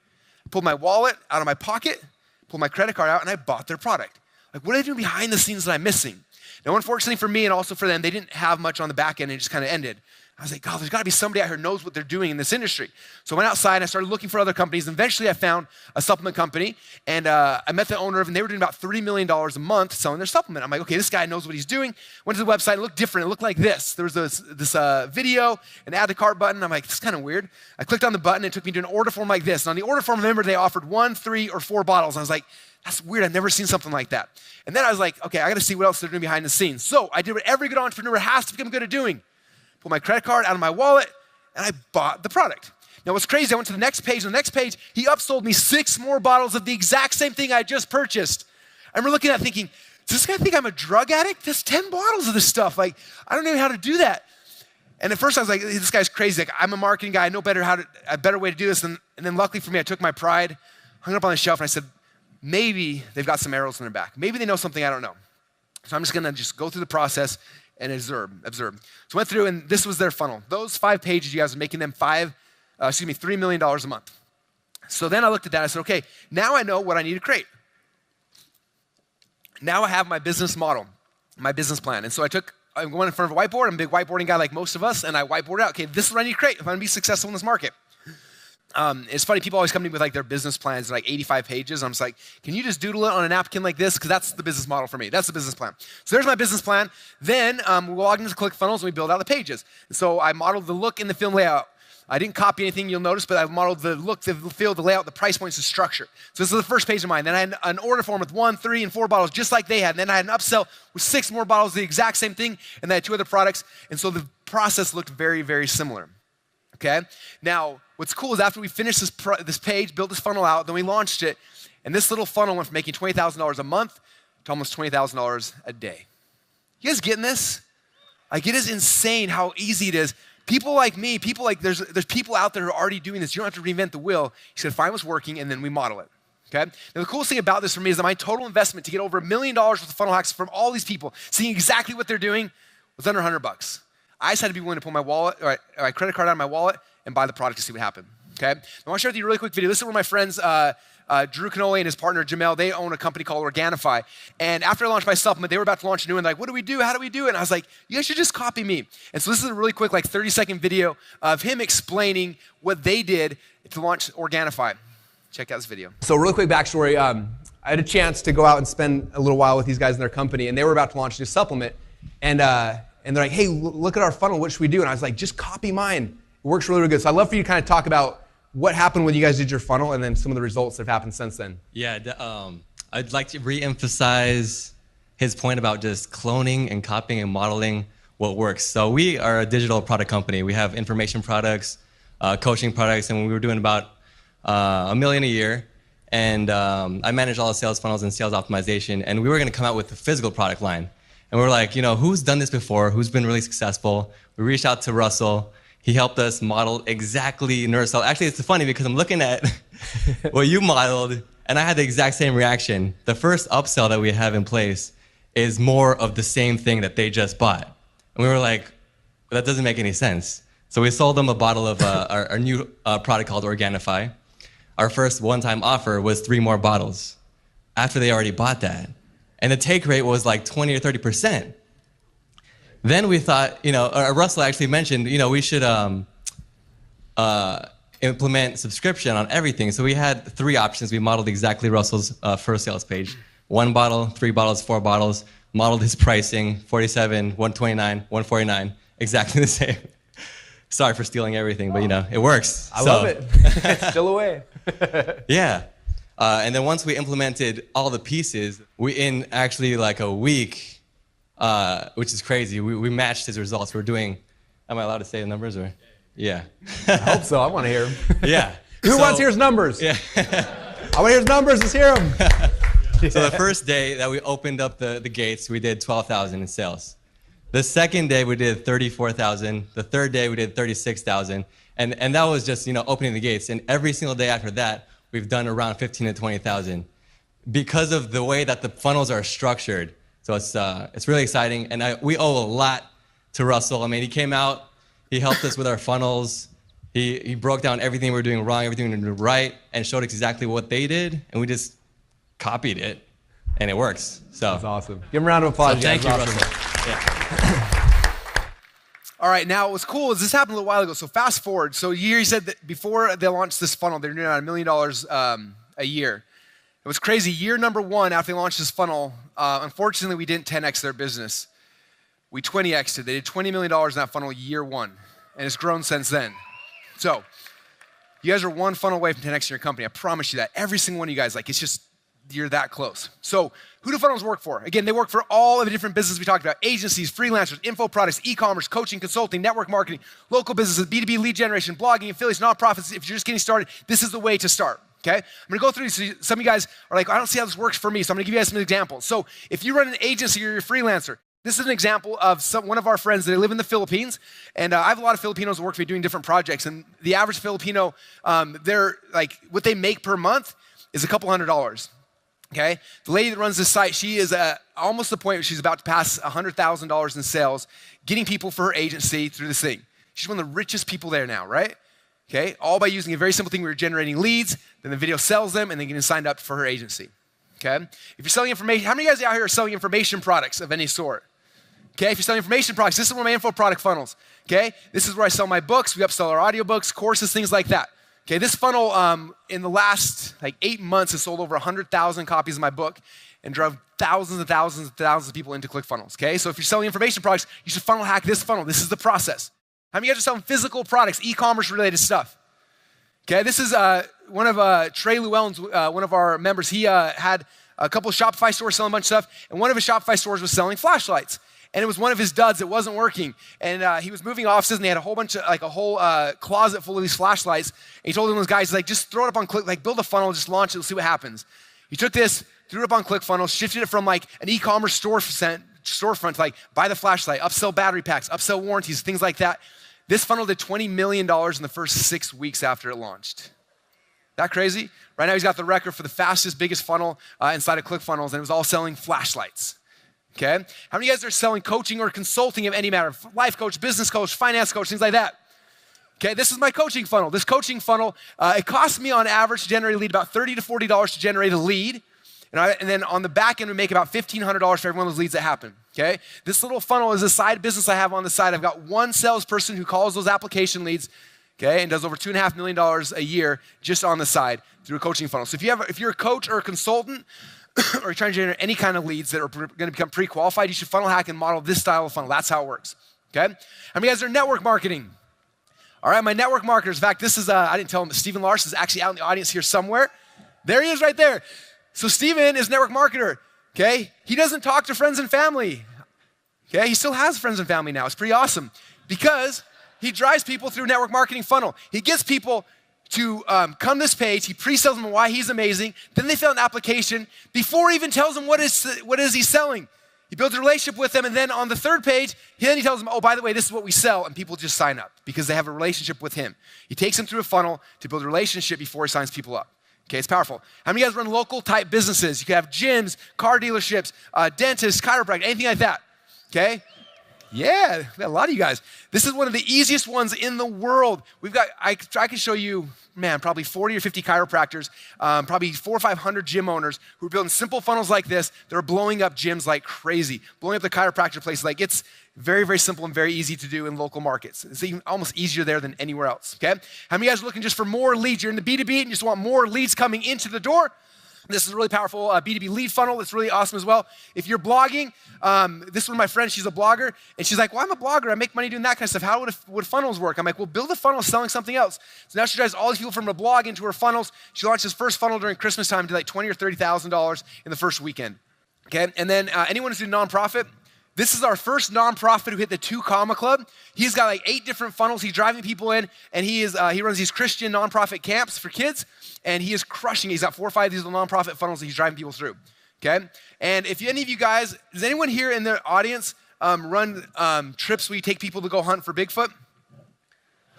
I pulled my wallet out of my pocket, pulled my credit card out, and I bought their product. Like, what are they doing behind the scenes that I'm missing? Now, unfortunately for me and also for them, they didn't have much on the back end and it just kind of ended. I was like, God, there's got to be somebody out here who knows what they're doing in this industry. So I went outside and I started looking for other companies. And eventually I found a supplement company and I met the owner of, and they were doing about $30 million a month selling their supplement. I'm like, okay, this guy knows what he's doing. Went to the website, it looked different. It looked like this. There was this video, an add to cart button. I'm like, this is kind of weird. I clicked on the button and it took me to an order form like this. And on the order form, remember, they offered 1, 3, or 4 bottles. And I was like, that's weird. I've never seen something like that. And then I was like, okay, I got to see what else they're doing behind the scenes. So I did what every good entrepreneur has to become good at doing. Pulled my credit card out of my wallet, and I bought the product. Now, what's crazy, I went to the next page. On the next page, he upsold me 6 more bottles of the exact same thing I just purchased. I remember looking at it thinking, does this guy think I'm a drug addict? There's 10 bottles of this stuff. Like, I don't know how to do that. And at first, I was like, this guy's crazy. Like, I'm a marketing guy. I know a better way to do this. And then luckily for me, I took my pride, hung it up on the shelf, and I said, maybe they've got some arrows in their back. Maybe they know something I don't know. So I'm just going to just go through the process and observe. So I went through, and this was their funnel. Those 5 pages, you guys are making them $3 million a month. So then I looked at that, I said, okay, now I know what I need to create. Now I have my business model, my business plan. And so I'm going in front of a whiteboard. I'm a big whiteboarding guy like most of us, and I whiteboard out, okay, this is what I need to create if I'm gonna be successful in this market. It's funny, people always come to me with like their business plans, like 85 pages. I'm just like, can you just doodle it on a napkin like this? Because that's the business model for me. That's the business plan. So there's my business plan. Then we log into ClickFunnels and we build out the pages. And so I modeled the look and the film layout. I didn't copy anything you'll notice, but I modeled the look, the feel, the layout, the price points, the structure. So this is the first page of mine. Then I had an order form with 1, 3, and 4 bottles, just like they had. And then I had an upsell with 6 more bottles, the exact same thing, and then I had 2 other products. And so the process looked very, very similar. Okay? Now, what's cool is after we finished this page, built this funnel out, then we launched it, and this little funnel went from making $20,000 a month to almost $20,000 a day. You guys getting this? Like, it is insane how easy it is. People like me, there's people out there who are already doing this. You don't have to reinvent the wheel. You should find what's working, and then we model it. okay? Now, the coolest thing about this for me is that my total investment to get over $1 million worth of funnel hacks from all these people, seeing exactly what they're doing, was under $100. I just had to be willing to pull my wallet, or my credit card out of my wallet and buy the product to see what happened, okay? I want to share with you a really quick video. This is where my friends, Drew Canole and his partner, Jamel, they own a company called Organifi. And after I launched my supplement, they were about to launch a new one. Like, what do we do? How do we do it? And I was like, you guys should just copy me. And so this is a really quick, like 30-second video of him explaining what they did to launch Organifi. Check out this video.
So really quick backstory. I had a chance to go out and spend a little while with these guys in their company, and they were about to launch a new supplement. And they're like, hey, look at our funnel. What should we do? And I was like, just copy mine. It works really, really good. So I'd love for you to kind of talk about what happened when you guys did your funnel and then some of the results that have happened since then.
Yeah, I'd like to re-emphasize his point about just cloning and copying and modeling what works. So we are a digital product company. We have information products, coaching products, and we were doing about $1 million a year. And I manage all the sales funnels and sales optimization. And we were going to come out with a physical product line. And we're like, who's done this before? Who's been really successful? We reached out to Russell. He helped us model exactly NeuroCell. Actually, it's funny because I'm looking at what you modeled, and I had the exact same reaction. The first upsell that we have in place is more of the same thing that they just bought. And we were like, that doesn't make any sense. So we sold them a bottle of our new product called Organifi. Our first one-time offer was 3 more bottles after they already bought that. And the take rate was like 20 or 30%. Then we thought, Russell actually mentioned, we should implement subscription on everything. So we had 3 options. We modeled exactly Russell's first sales page. 1 bottle, 3 bottles, 4 bottles, modeled his pricing, 47, 129, 149, exactly the same. Sorry for stealing everything, but it works.
I love it. It's still a way.
Yeah. And then once we implemented all the pieces, in actually like a week, which is crazy, we matched his results. We're doing, am I allowed to say the numbers or? Yeah.
I hope so. I want to hear them.
Yeah.
Who wants to hear his numbers?
Yeah.
I want to hear his numbers. Let's hear them.
So the first day that we opened up the gates, we did 12,000 in sales. The second day we did 34,000. The third day we did 36,000. And that was just, opening the gates. And every single day after that, we've done around 15 to 20,000 because of the way that the funnels are structured. So it's really exciting. And we owe a lot to Russell. I mean, he came out, he helped us with our funnels. He broke down everything we were doing wrong, everything we were doing right, and showed exactly what they did. And we just copied it, and it works. So
that's awesome. Give him a round of applause.
So thank you,
awesome.
Russell. Yeah.
All right, now what's cool is this happened a little while ago. So fast forward. So he said that before they launched this funnel, they're doing about $1 million a year. It was crazy. Year number 1 after they launched this funnel, unfortunately, we didn't 10x their business. We 20x'd it. They did $20 million in that funnel year 1, and it's grown since then. So you guys are 1 funnel away from 10x your company. I promise you that. Every single one of you guys, it's just, you're that close. So who do funnels work for? Again, they work for all of the different businesses we talked about. Agencies, freelancers, info products, e-commerce, coaching, consulting, network marketing, local businesses, B2B lead generation, blogging, affiliates, nonprofits. If you're just getting started, this is the way to start. Okay? I'm gonna go through these. So some of you guys are like, I don't see how this works for me. So I'm gonna give you guys some examples. So if you run an agency or you're a freelancer, this is an example of one of our friends that live in the Philippines. And I have a lot of Filipinos that work for me doing different projects. And the average Filipino, what they make per month is a couple $100. Okay? The lady that runs this site, she is almost the point where she's about to pass $100,000 in sales, getting people for her agency through this thing. She's one of the richest people there now, right? Okay, all by using a very simple thing. We were generating leads, then the video sells them, and then getting signed up for her agency. Okay, if you're selling information, how many of you guys out here are selling information products of any sort? Okay, if you're selling information products, this is one of my info product funnels. Okay, this is where I sell my books. We upsell our audiobooks, courses, things like that. Okay, this funnel in the last 8 months has sold over 100,000 copies of my book and drove thousands and thousands and thousands of people into ClickFunnels. Okay, so if you're selling information products, you should funnel hack this funnel. This is the process. How many of you guys are selling physical products, e-commerce related stuff? Okay, this is one of Trey Llewellyn's, one of our members. He had a couple of Shopify stores selling a bunch of stuff, and one of his Shopify stores was selling flashlights. And it was one of his duds that wasn't working. And he was moving offices, and they had a whole bunch of, a whole closet full of these flashlights. And he told those guys, just throw it up on Click, build a funnel, just launch it, we'll see what happens. He took this, threw it up on ClickFunnels, shifted it from an e-commerce storefront to buy the flashlight, upsell battery packs, upsell warranties, things like that. This funnel did $20 million in the first 6 weeks after it launched. That crazy? Right now he's got the record for the fastest, biggest funnel inside of ClickFunnels, and it was all selling flashlights. Okay? How many of you guys are selling coaching or consulting of any matter? Life coach, business coach, finance coach, things like that. Okay, this is my coaching funnel. This coaching funnel, it costs me on average to generate a lead about $30 to $40 to generate a lead. And then on the back end, we make about $1,500 for every one of those leads that happen, okay? This little funnel is a side business I have on the side. I've got one salesperson who calls those application leads, okay, and does over $2.5 million a year just on the side through a coaching funnel. So if you're a coach or a consultant, or you're trying to generate any kind of leads that are going to become pre-qualified, you should funnel hack and model this style of funnel. That's how it works, okay? How many of you guys are network marketing? All right, my network marketers. In fact, this is, I didn't tell him, Stephen Larson is actually out in the audience here somewhere. There he is right there. So Stephen is a network marketer, okay? He doesn't talk to friends and family, okay? He still has friends and family now. It's pretty awesome because he drives people through a network marketing funnel. He gets people to come to this page. He pre-sells them why he's amazing. Then they fill out an application before he even tells them what is he selling. He builds a relationship with them, and then on the third page, he tells them, oh, by the way, this is what we sell, and people just sign up because they have a relationship with him. He takes them through a funnel to build a relationship before he signs people up. Okay, it's powerful. How many of you guys run local type businesses? You could have gyms, car dealerships, dentists, chiropractic, anything like that, okay? Yeah, a lot of you guys. This is one of the easiest ones in the world. I can show you, man, probably 40 or 50 chiropractors, probably 400 or 500 gym owners who are building simple funnels like this. They're blowing up gyms like crazy, blowing up the chiropractor place. Like it's very, very simple and very easy to do in local markets. It's even almost easier there than anywhere else, okay? How many of you guys are looking just for more leads? You're in the B2B and you just want more leads coming into the door? This is a really powerful B2B lead funnel. It's really awesome as well. If you're blogging, this is one of my friends, she's a blogger, and she's like, well, I'm a blogger. I make money doing that kind of stuff. How would funnels work? I'm like, well, build a funnel selling something else. So now she drives all these people from the blog into her funnels. She launched this first funnel during Christmas time to like $20,000 or $30,000 in the first weekend, okay? And then anyone who's doing nonprofit, this is our first nonprofit who hit the 2 Comma Club. He's got like 8 different funnels. He's driving people in, and he runs these Christian nonprofit camps for kids, and he is crushing it. He's got 4 or 5 of these little nonprofit funnels that he's driving people through, okay? And if any of you guys, does anyone here in the audience run trips where you take people to go hunt for Bigfoot?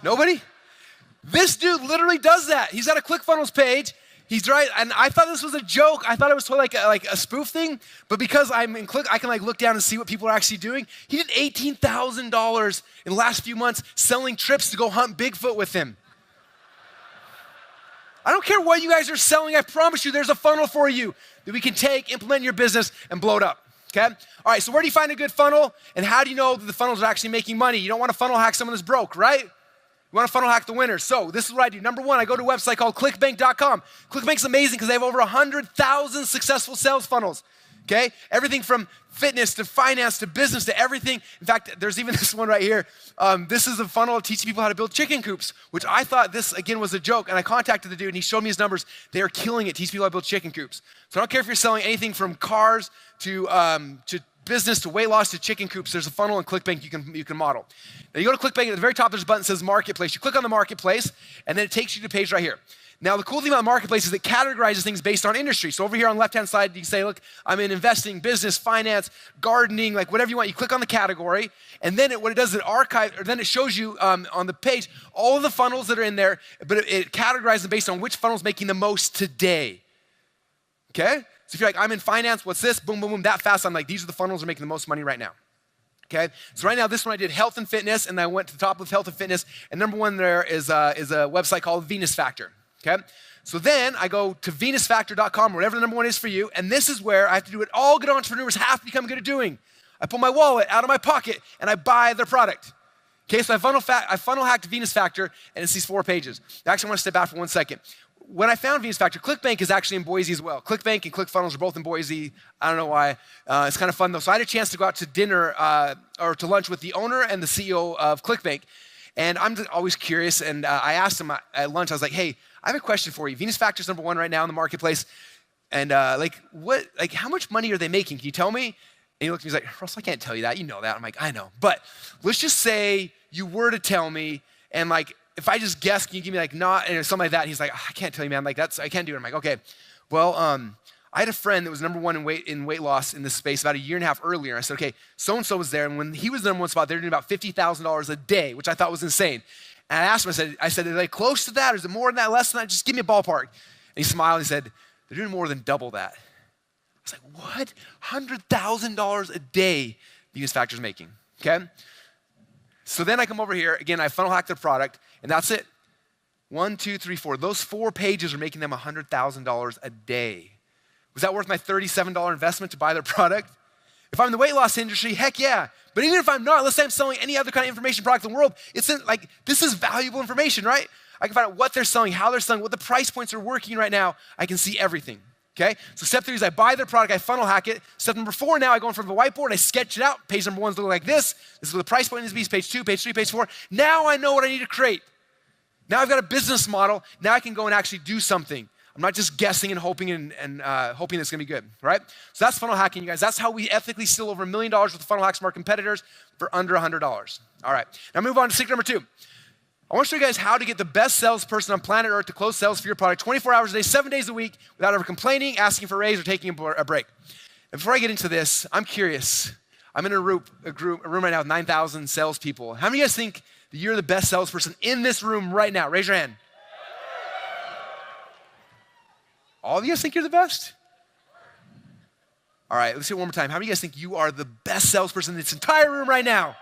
Nobody? This dude literally does that. He's got a ClickFunnels page. He's driving, and I thought this was a joke. I thought it was totally like a spoof thing, but because I'm in Click, I can like look down and see what people are actually doing. He did $18,000 in the last few months selling trips to go hunt Bigfoot with him. I don't care what you guys are selling. I promise you there's a funnel for you that we can take, implement in your business, and blow it up, okay? All right, so where do you find a good funnel, and how do you know that the funnels are actually making money? You don't want to funnel hack someone that's broke, right? You want to funnel hack the winners. So this is what I do. Number 1, I go to a website called clickbank.com. Clickbank's amazing because they have over 100,000 successful sales funnels, okay? Everything from fitness to finance to business to everything. In fact, there's even this one right here. This is a funnel teaching people how to build chicken coops, which I thought this, again, was a joke. And I contacted the dude, and he showed me his numbers. They are killing it, teaching people how to build chicken coops. So I don't care if you're selling anything from cars to business to weight loss to chicken coops. There's a funnel in ClickBank you can model. Now you go to ClickBank, at the very top there's a button that says Marketplace. You click on the Marketplace, and then it takes you to the page right here. Now the cool thing about the Marketplace is it categorizes things based on industry. So over here on the left-hand side, you can say, look, I'm in investing, business, finance, gardening, like whatever you want. You click on the category, and then what it does is it shows you on the page all of the funnels that are in there, but it categorizes them based on which funnel is making the most today. Okay? So if you're like, I'm in finance, what's this? Boom, boom, boom, that fast. I'm like, these are the funnels that are making the most money right now. Okay? So right now, this one I did health and fitness, and I went to the top of health and fitness, and number 1 there is a website called Venus Factor. Okay? So then I go to venusfactor.com, whatever the number 1 is for you, and this is where I have to do what all good entrepreneurs have to become good at doing. I pull my wallet out of my pocket, and I buy their product. Okay, so I funnel hacked Venus Factor, and it's these 4 pages. Actually, I want to step back for 1 second. When I found Venus Factor, ClickBank is actually in Boise as well. ClickBank and ClickFunnels are both in Boise. I don't know why. It's kind of fun though. So I had a chance to go out to dinner or to lunch with the owner and the CEO of ClickBank. And I'm always curious. And I asked him at lunch, I was like, hey, I have a question for you. Venus Factor's number 1 right now in the marketplace. And how much money are they making? Can you tell me? And he looked at me, he's like, Russell, I can't tell you that. You know that. I'm like, I know. But let's just say you were to tell me, and like, if I just guess, can you give me like not, and something like that? And he's like, I can't tell you, man. Like I can't do it. I'm like, okay. Well, I had a friend that was number 1 in weight loss in this space about a year and a half earlier. I said, okay, so-and-so was there. And when he was the number 1 spot, they were doing about $50,000 a day, which I thought was insane. And I asked him, I said, are they close to that? Or is it more than that, less than that? Just give me a ballpark. And he smiled and he said, they're doing more than double that. I was like, what? $100,000 a day Venus Factor's making, okay? So then I come over here, again, I funnel hack their product, and that's it. 1, 2, 3, 4. Those 4 pages are making them $100,000 a day. Was that worth my $37 investment to buy their product? If I'm in the weight loss industry, heck yeah. But even if I'm not, let's say I'm selling any other kind of information product in the world, this is valuable information, right? I can find out what they're selling, how they're selling, what the price points are working right now. I can see everything, okay? So step 3 is I buy their product, I funnel hack it. Step number 4, now I go in front of a whiteboard and I sketch it out. Page number 1 is looking like this. This is what the price point needs to be. Page 2, page 3, page 4. Now I know what I need to create. Now I've got a business model. Now I can go and actually do something. I'm not just guessing and hoping and hoping it's gonna be good, right? So that's funnel hacking, you guys. That's how we ethically steal over $1 million worth of funnel hacks from our competitors for under $100. All right, now move on to secret number 2. I wanna show you guys how to get the best salesperson on planet Earth to close sales for your product 24 hours a day, 7 days a week, without ever complaining, asking for a raise, or taking a break. And before I get into this, I'm curious. I'm in a room right now with 9,000 salespeople. How many of you guys think that you're the best salesperson in this room right now? Raise your hand. All of you guys think you're the best? All right, let's do it one more time. How many of you guys think you are the best salesperson in this entire room right now?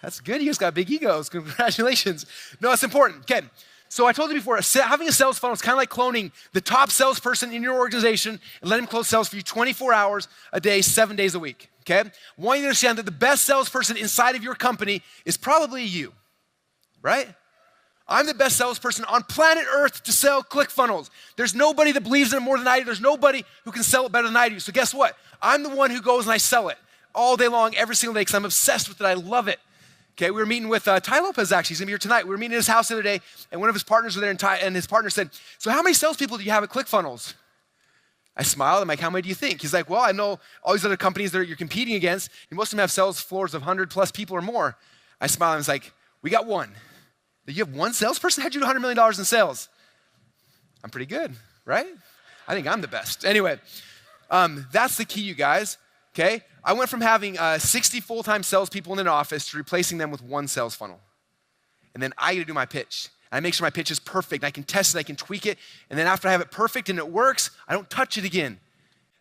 That's good, you guys got big egos, congratulations. No, it's important, okay. So I told you before, having a sales funnel is kind of like cloning the top salesperson in your organization and let him close sales for you 24 hours a day, 7 days a week, okay? I want you to understand that the best salesperson inside of your company is probably you, right? I'm the best salesperson on planet Earth to sell ClickFunnels. There's nobody that believes in it more than I do. There's nobody who can sell it better than I do. So guess what? I'm the one who goes and I sell it all day long, every single day, because I'm obsessed with it. I love it. Okay, we were meeting with Ty Lopez, actually. He's gonna be here tonight. We were meeting at his house the other day, and one of his partners were there, and his partner said, so how many salespeople do you have at ClickFunnels? I smiled. I'm like, how many do you think? He's like, well, I know all these other companies that you're competing against, and most of them have sales floors of 100 plus people or more. I smiled, and I was like, we got one. You have one salesperson? How'd you do $100 million in sales? I'm pretty good, right? I think I'm the best. Anyway, that's the key, you guys, okay? I went from having 60 full-time salespeople in an office to replacing them with one sales funnel. And then I get to do my pitch. I make sure my pitch is perfect. I can test it, I can tweak it, and then after I have it perfect and it works, I don't touch it again.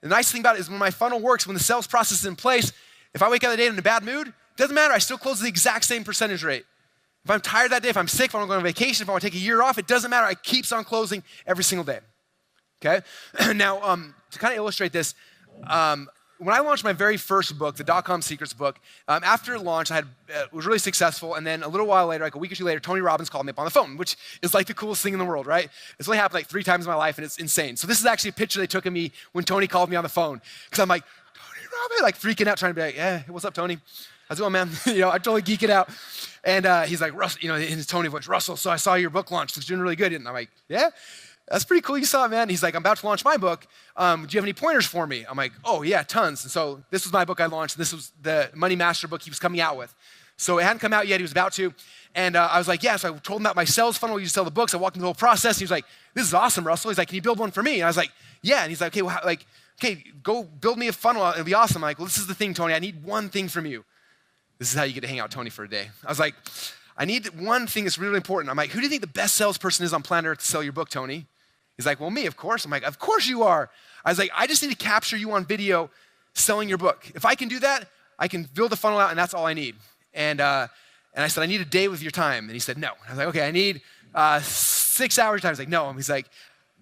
The nice thing about it is when my funnel works, when the sales process is in place, if I wake up the day in a bad mood, it doesn't matter, I still close the exact same percentage rate. If I'm tired that day, if I'm sick, if I want to go on vacation, if I want to take a year off, it doesn't matter. I keeps on closing every single day, okay? Now, to kind of illustrate this, when I launched my very first book, the .com Secrets book, after launch, it was really successful, and then a little while later, like a week or two later, Tony Robbins called me up on the phone, which is like the coolest thing in the world, right? It's only happened like 3 times in my life, and it's insane. So this is actually a picture they took of me when Tony called me on the phone, because I'm like, Tony Robbins, like freaking out, trying to be like, yeah, what's up, Tony? How's it going, man? I totally geek it out. And he's like, Russell, in his Tony voice, Russell, so I saw your book launch. It's doing really good. And I'm like, yeah, that's pretty cool you saw it, man. He's like, I'm about to launch my book. Do you have any pointers for me? I'm like, oh, yeah, tons. And so this was my book I launched. This was the Money Master book he was coming out with. So it hadn't come out yet. He was about to. And I was like, yeah. So I told him about my sales funnel. You just sell the books. I walked him the whole process. And he was like, this is awesome, Russell. He's like, can you build one for me? And I was like, yeah. And he's like, okay, well, okay, go build me a funnel. It'll be awesome. I'm like, well, this is the thing, Tony. I need one thing from you. This is how you get to hang out with Tony for a day. I was like, I need one thing that's really important. I'm like, who do you think the best salesperson is on planet Earth to sell your book, Tony? He's like, well, me, of course. I'm like, of course you are. I was like, I just need to capture you on video selling your book. If I can do that, I can build a funnel out, and that's all I need. And I said, I need a day with your time. And he said, no. I was like, okay, I need 6 hours time. He's like, no. And he's like,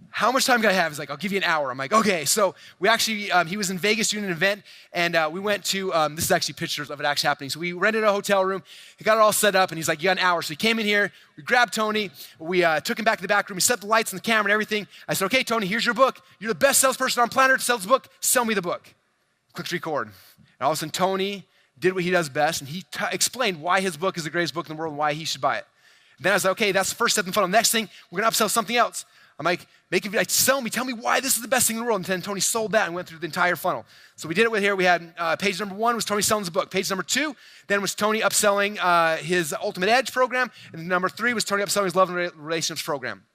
how much time can I have? He's like, I'll give you an hour. I'm like, okay. So we actually, he was in Vegas doing an event, and we went to, this is actually pictures of it actually happening. So we rented a hotel room. He got it all set up, and he's like, you got an hour. So he came in here. We grabbed Tony. We took him back to the back room. We set the lights and the camera and everything. I said, okay, Tony, here's your book. You're the best salesperson on planet Earth to sell this book. Sell me the book. Click to record. And all of a sudden, Tony did what he does best, and he explained why his book is the greatest book in the world and why he should buy it. And then I was like, okay, that's the first step in the funnel. Next thing, we're going to upsell something else. I'm like, tell me why this is the best thing in the world. And then Tony sold that and went through the entire funnel. So we did it with here. We had page number 1 was Tony selling his book. Page number 2 then was Tony upselling his Ultimate Edge program. And number 3 was Tony upselling his Love and Relationships program.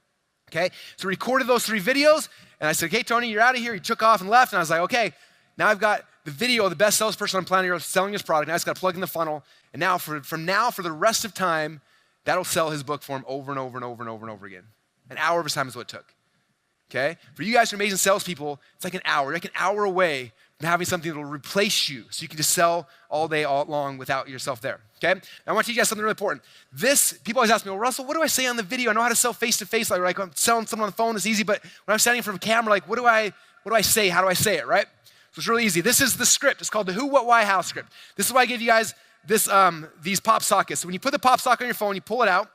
Okay, so we recorded those 3 videos. And I said, okay, Tony, you're out of here. He took off and left. And I was like, okay, now I've got the video of the best salesperson on planet Earth selling his product. Now it's got to plug in the funnel. And now, for the rest of time, that'll sell his book for him over and over and over and over and over again. An hour of his time is what it took. Okay? For you guys who are amazing salespeople, it's like an hour. You're like an hour away from having something that will replace you so you can just sell all day, all long without yourself there. Okay? Now, I want to teach you guys something really important. People always ask me, well, Russell, what do I say on the video? I know how to sell face-to-face. Like I'm selling someone on the phone, it's easy, but when I'm standing in front of a camera, like what do I say? How do I say it, right? So it's really easy. This is the script. It's called the who, what, why, how script. This is why I give you guys these pop sockets. So when you put the pop socket on your phone, you pull it out.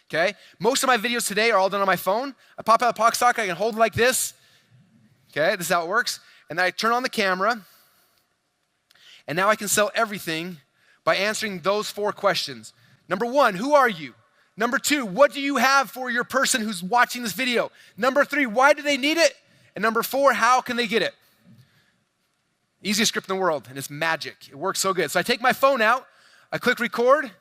Okay? Most of my videos today are all done on my phone. I pop out the pop socket, I can hold it like this. Okay, this is how it works. And then I turn on the camera. And now I can sell everything by answering those 4 questions. Number 1, who are you? Number 2, what do you have for your person who's watching this video? Number 3, why do they need it? And number 4, how can they get it? Easiest script in the world, and it's magic. It works so good. So I take my phone out, I click record,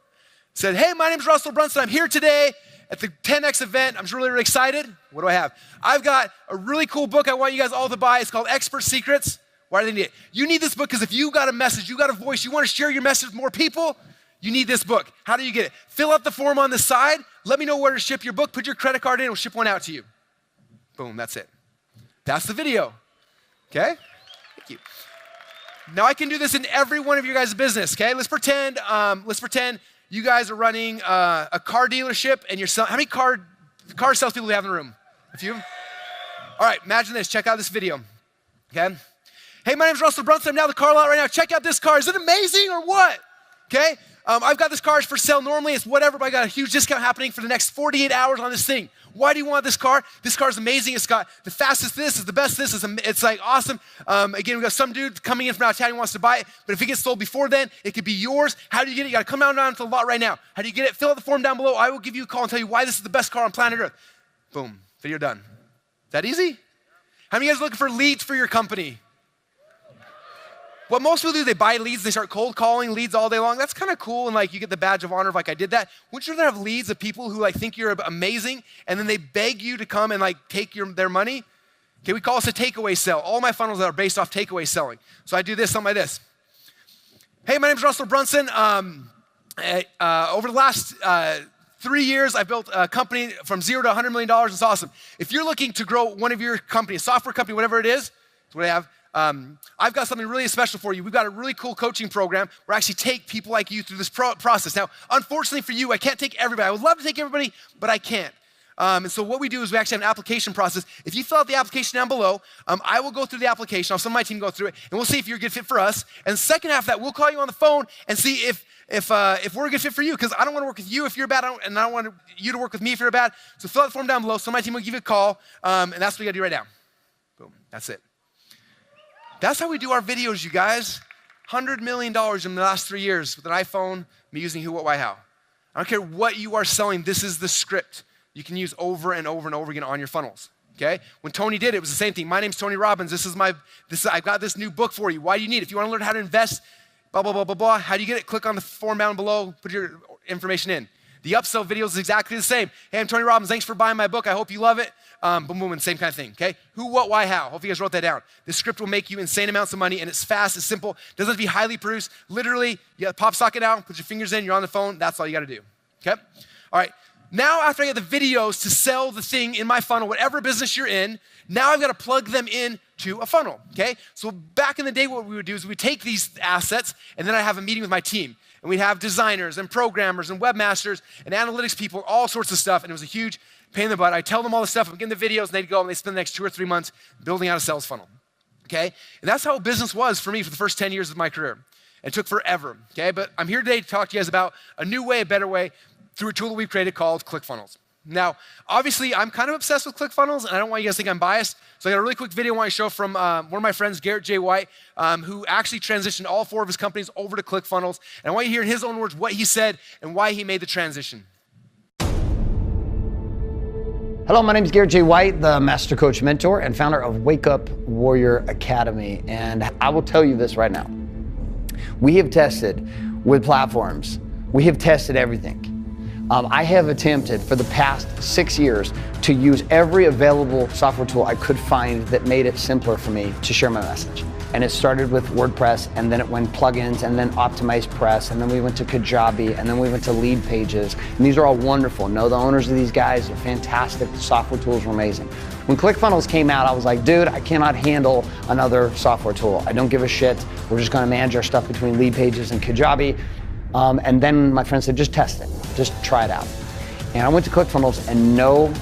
said, hey, my name's Russell Brunson. I'm here today at the 10X event. I'm really, really excited. What do I have? I've got a really cool book I want you guys all to buy. It's called Expert Secrets. Why do they need it? You need this book because if you got a message, you got a voice, you want to share your message with more people, you need this book. How do you get it? Fill out the form on the side. Let me know where to ship your book. Put your credit card in. We'll ship one out to you. Boom, that's it. That's the video. Okay? Thank you. Now I can do this in every one of your guys' business, okay? Let's pretend you guys are running a car dealership and you're selling, how many car salespeople do we have in the room? A few? All right, imagine this, check out this video, okay? Hey, my name's Russell Brunson, I'm now at the car lot right now. Check out this car, is it amazing or what? Okay, I've got this car for sale. Normally it's whatever, but I got a huge discount happening for the next 48 hours on this thing. Why do you want this car? This car is amazing. It's got the fastest this, is the best this, it's like awesome. Again, we got some dude coming in from out of town who wants to buy it, but if it gets sold before then, it could be yours. How do you get it? You gotta come down to the lot right now. How do you get it? Fill out the form down below. I will give you a call and tell you why this is the best car on planet Earth. Boom, video done. Is that easy? How many of you guys are looking for leads for your company? What most people do, they buy leads, they start cold calling leads all day long. That's kind of cool, and like you get the badge of honor of like I did that. Wouldn't you rather have leads of people who like think you're amazing, and then they beg you to come and like take their money? Okay, we call this a takeaway sell. All my funnels are based off takeaway selling. So I do this, something like this. Hey, my name's Russell Brunson. Over the last 3 years, I built a company from $0 to $100 million. It's awesome. If you're looking to grow one of your companies, software company, whatever it is, that's what I have. I've got something really special for you. We've got a really cool coaching program where I actually take people like you through this process. Now, unfortunately for you, I can't take everybody. I would love to take everybody, but I can't. And so what we do is we actually have an application process. If you fill out the application down below, I will go through the application. I'll have some of my team go through it, and we'll see if you're a good fit for us. And the second half of that, we'll call you on the phone and see if we're a good fit for you, because I don't want to work with you if you're bad, and I don't want you to work with me if you're bad. So fill out the form down below. Some of my team will give you a call, and that's what you got to do right now. Boom, that's it. That's how we do our videos, you guys. $100 million in the last 3 years with an iPhone, me using who, what, why, how. I don't care what you are selling. This is the script you can use over and over and over again on your funnels, okay? When Tony did it, it was the same thing. My name's Tony Robbins. I've got this new book for you. Why do you need it? If you want to learn how to invest, blah, blah, blah, blah, blah. How do you get it? Click on the form down below. Put your information in. The upsell video is exactly the same. Hey, I'm Tony Robbins. Thanks for buying my book. I hope you love it. Boom, boom, and same kind of thing, okay? Who, what, why, how. Hope you guys wrote that down. This script will make you insane amounts of money, and it's fast, it's simple. Doesn't have to be highly produced. Literally, you got pop socket out, put your fingers in, you're on the phone. That's all you got to do, okay? All right. Now, after I get the videos to sell the thing in my funnel, whatever business you're in, now I've got to plug them in to a funnel, okay? So back in the day, what we would do is we'd take these assets, and then I'd have a meeting with my team. And we'd have designers and programmers and webmasters and analytics people, all sorts of stuff, and it was a huge pain in the butt. I tell them all the stuff, I'm getting the videos, and they'd go and they spend the next 2 or 3 months building out a sales funnel, okay? And that's how business was for me for the first 10 years of my career. It took forever, okay? But I'm here today to talk to you guys about a new way, a better way, through a tool that we've created called ClickFunnels. Now, obviously, I'm kind of obsessed with ClickFunnels, and I don't want you guys to think I'm biased, so I got a really quick video I want to show from one of my friends, Garrett J. White, who actually transitioned all 4 of his companies over to ClickFunnels, and I want you to hear in his own words what he said and why he made the transition.
Hello, my name is Garrett J. White, the Master Coach Mentor and founder of Wake Up Warrior Academy, and I will tell you this right now. We have tested with platforms. We have tested everything. I have attempted for the past 6 years to use every available software tool I could find that made it simpler for me to share my message. And it started with WordPress, and then it went plugins, and then optimized press, and then we went to Kajabi, and then we went to lead pages. And these are all wonderful. Know the owners of these guys, they're fantastic. The software tools were amazing. When ClickFunnels came out, I was like, dude, I cannot handle another software tool. I don't give a shit. We're just gonna manage our stuff between lead pages and Kajabi. And then my friend said, just test it, just try it out. And I went to ClickFunnels, and no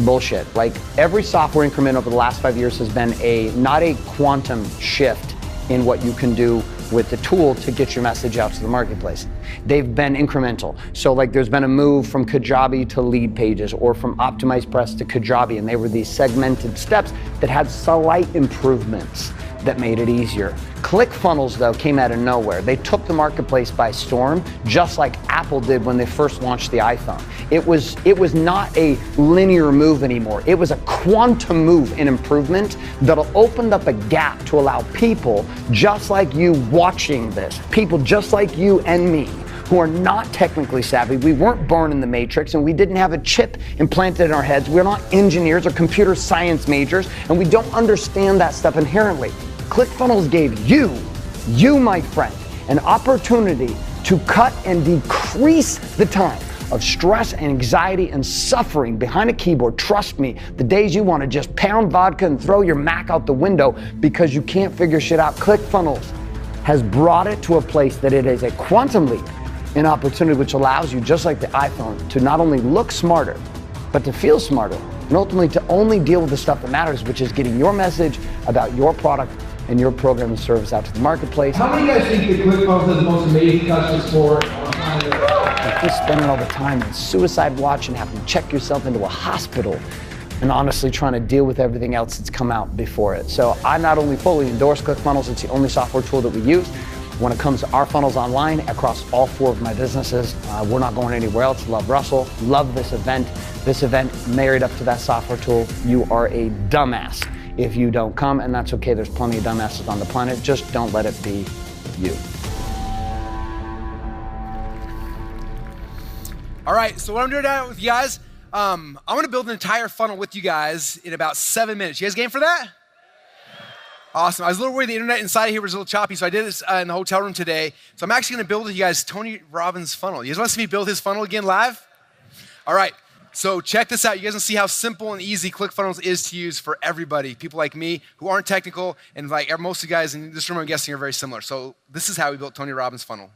bullshit. Like, every software increment over the last 5 years has been not a quantum shift in what you can do with the tool to get your message out to the marketplace. They've been incremental. So like, there's been a move from Kajabi to lead pages, or from optimized press to Kajabi, and they were these segmented steps that had slight improvements that made it easier. ClickFunnels, though, came out of nowhere. They took the marketplace by storm, just like Apple did when they first launched the iPhone. It was not a linear move anymore. It was a quantum move in improvement that'll open up a gap to allow people just like you watching this, people just like you and me, who are not technically savvy. We weren't born in the matrix, and we didn't have a chip implanted in our heads. We're not engineers or computer science majors, and we don't understand that stuff inherently. ClickFunnels gave you, my friend, an opportunity to cut and decrease the time of stress and anxiety and suffering behind a keyboard. Trust me, the days you want to just pound vodka and throw your Mac out the window because you can't figure shit out, ClickFunnels has brought it to a place that it is a quantum leap in opportunity, which allows you, just like the iPhone, to not only look smarter, but to feel smarter, and ultimately to only deal with the stuff that matters, which is getting your message about your product and your program and service out to the marketplace.
How many of you guys think that ClickFunnels has the most amazing customer support on planet Earth?
If you're spending all the time in suicide watch and having to check yourself into a hospital, and honestly trying to deal with everything else that's come out before it. So I not only fully endorse ClickFunnels, it's the only software tool that we use. When it comes to our funnels online across all 4 of my businesses, we're not going anywhere else. Love Russell, love this event. This event married up to that software tool. You are a dumbass if you don't come, and that's okay. There's plenty of dumbasses on the planet. Just don't let it be you.
All right, so what I'm doing with you guys, I'm gonna build an entire funnel with you guys in about 7 minutes. You guys game for that? Awesome. I was a little worried the internet inside here was a little choppy, so I did this in the hotel room today. So I'm actually gonna build with you guys Tony Robbins' funnel. You guys wanna see me build his funnel again live? All right, so check this out. You guys can see how simple and easy ClickFunnels is to use for everybody. People like me who aren't technical, and like most of you guys in this room, I'm guessing, are very similar. So this is how we built Tony Robbins' funnel.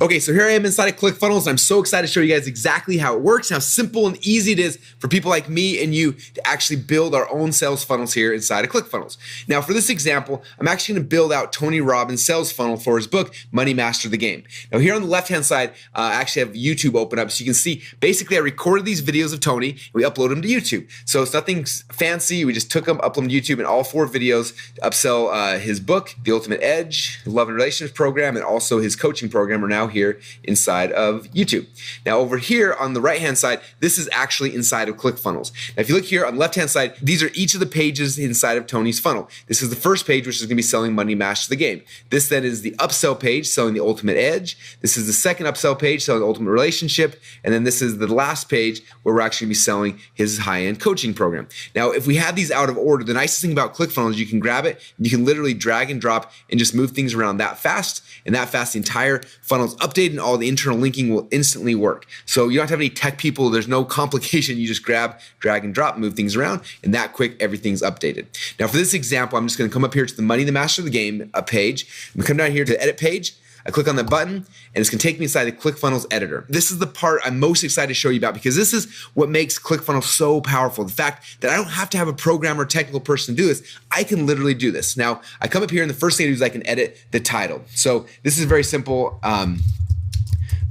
Okay, so here I am inside of ClickFunnels. I'm so excited to show you guys exactly how it works, how simple and easy it is for people like me and you to actually build our own sales funnels here inside of ClickFunnels. Now, for this example, I'm actually gonna build out Tony Robbins' sales funnel for his book, Money Master the Game. Now, here on the left-hand side, I actually have YouTube open up, so you can see, basically, I recorded these videos of Tony, and we upload them to YouTube. So it's nothing fancy. We just took them, uploaded them to YouTube, and all 4 videos to upsell his book, The Ultimate Edge, Love and Relationships program, and also his coaching program are now here inside of YouTube. Now over here on the right hand side, this is actually inside of ClickFunnels. Now if you look here on the left hand side, these are each of the pages inside of Tony's funnel. This is the first page, which is going to be selling Money Master the Game. This then is the upsell page, selling the Ultimate Edge. This is the second upsell page, selling the Ultimate Relationship. And then this is the last page where we're actually going to be selling his high-end coaching program. Now if we have these out of order, the nicest thing about ClickFunnels is you can grab it, and you can literally drag and drop and just move things around that fast. And that fast, the entire funnel is updated, and all the internal linking will instantly work. So you don't have to have any tech people. There's no complication. You just grab, drag and drop, move things around, and that quick, everything's updated. Now for this example, I'm just gonna come up here to the Money the Master of the Game page. I'm gonna come down here to the edit page. I click on that button, and it's gonna take me inside the ClickFunnels editor. This is the part I'm most excited to show you about, because this is what makes ClickFunnels so powerful. The fact that I don't have to have a programmer or technical person to do this. I can literally do this. Now, I come up here, and the first thing I do is I can edit the title. So this is very simple.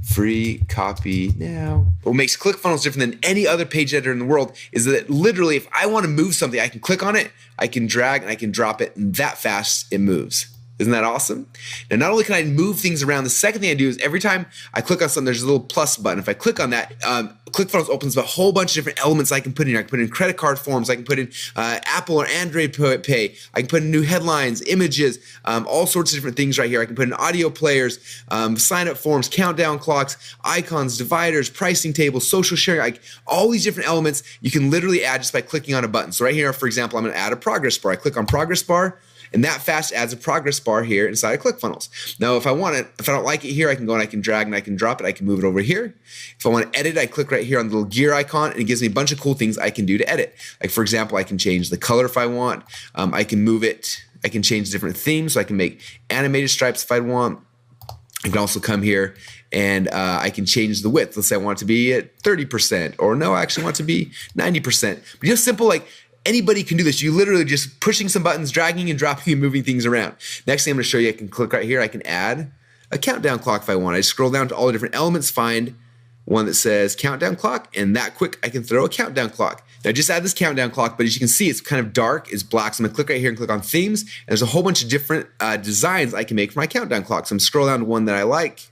Free copy now. What makes ClickFunnels different than any other page editor in the world is that literally, if I want to move something, I can click on it, I can drag, and I can drop it, and that fast it moves. Isn't that awesome? Now, not only can I move things around, the second thing I do is every time I click on something, there's a little plus button. If I click on that, ClickFunnels opens up a whole bunch of different elements I can put in here. I can put in credit card forms. I can put in Apple or Android Pay. I can put in new headlines, images, all sorts of different things right here. I can put in audio players, sign up forms, countdown clocks, icons, dividers, pricing tables, social sharing, like all these different elements you can literally add just by clicking on a button. So right here, for example, I'm going to add a progress bar. I click on progress bar, and that fast adds a progress bar here inside of ClickFunnels. Now, if I want it, if I don't like it here, I can go and I can drag and I can drop it. I can move it over here. If I want to edit, I click right here on the little gear icon, and it gives me a bunch of cool things I can do to edit. Like, for example, I can change the color if I want. I can move it. I can change different themes, so I can make animated stripes if I want. I can also come here and I can change the width. Let's say I want it to be at 30%, or no, I actually want it to be 90%. But just simple, like, anybody can do this. You literally just pushing some buttons, dragging and dropping and moving things around. Next thing I'm going to show you, I can click right here. I can add a countdown clock if I want. I scroll down to all the different elements, find one that says countdown clock, and that quick I can throw a countdown clock. Now I just add this countdown clock, but as you can see, it's kind of dark, it's black. So I'm going to click right here and click on themes. And there's a whole bunch of different designs I can make for my countdown clock. So I'm scroll down to one that I like.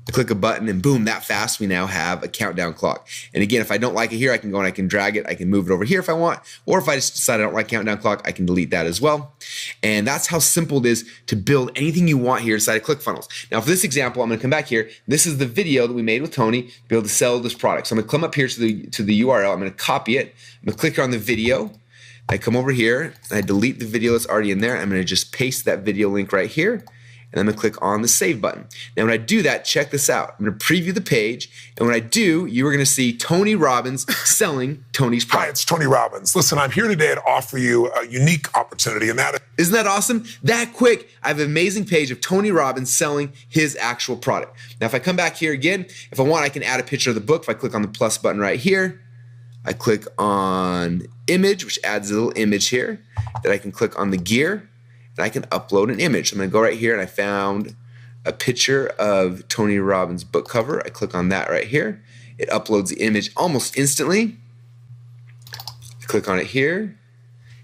I click a button and boom, that fast we now have a countdown clock. And again, if I don't like it here, I can go and I can drag it. I can move it over here if I want. Or if I just decide I don't like countdown clock, I can delete that as well. And that's how simple it is to build anything you want here inside of ClickFunnels. Now for this example, I'm going to come back here. This is the video that we made with Tony to be able to sell this product. So I'm going to come up here to the URL. I'm going to copy it. I'm going to click here on the video. I come over here and I delete the video that's already in there. I'm going to just paste that video link right here. And I'm going to click on the save button. Now when I do that, check this out. I'm going to preview the page, and when I do, you are going to see Tony Robbins selling Tony's product.
Hi, it's Tony Robbins. Listen, I'm here today to offer you a unique opportunity, and that
isn't that awesome? That quick, I have an amazing page of Tony Robbins selling his actual product. Now if I come back here again, if I want, I can add a picture of the book. If I click on the plus button right here, I click on image, which adds a little image here. Then I can click on the gear, and I can upload an image. I'm going to go right here, and I found a picture of Tony Robbins' book cover. I click on that right here. It uploads the image almost instantly. I click on it here,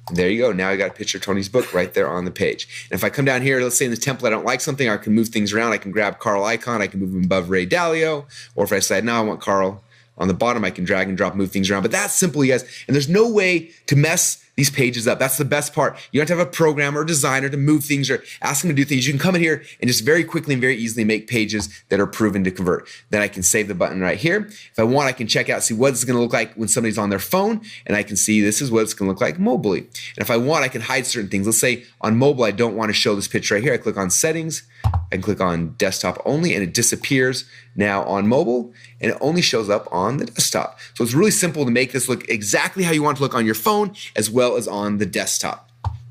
and there you go. Now I got a picture of Tony's book right there on the page. And if I come down here, let's say in the template I don't like something, I can move things around. I can grab Carl icon. I can move him above Ray Dalio. Or if I decide, no, I want Carl on the bottom, I can drag and drop, move things around. But that's simple, you guys. And there's no way to mess these pages up. That's the best part. You don't have to have a programmer or designer to move things or ask them to do things. You can come in here and just very quickly and very easily make pages that are proven to convert. Then I can save the button right here. If I want, I can check out, see what it's going to look like when somebody's on their phone, and I can see this is what it's going to look like mobily. And if I want, I can hide certain things. Let's say on mobile, I don't want to show this picture right here. I click on settings. I can click on desktop only, and it disappears now on mobile, and it only shows up on the desktop. So it's really simple to make this look exactly how you want it to look on your phone as well as on the desktop.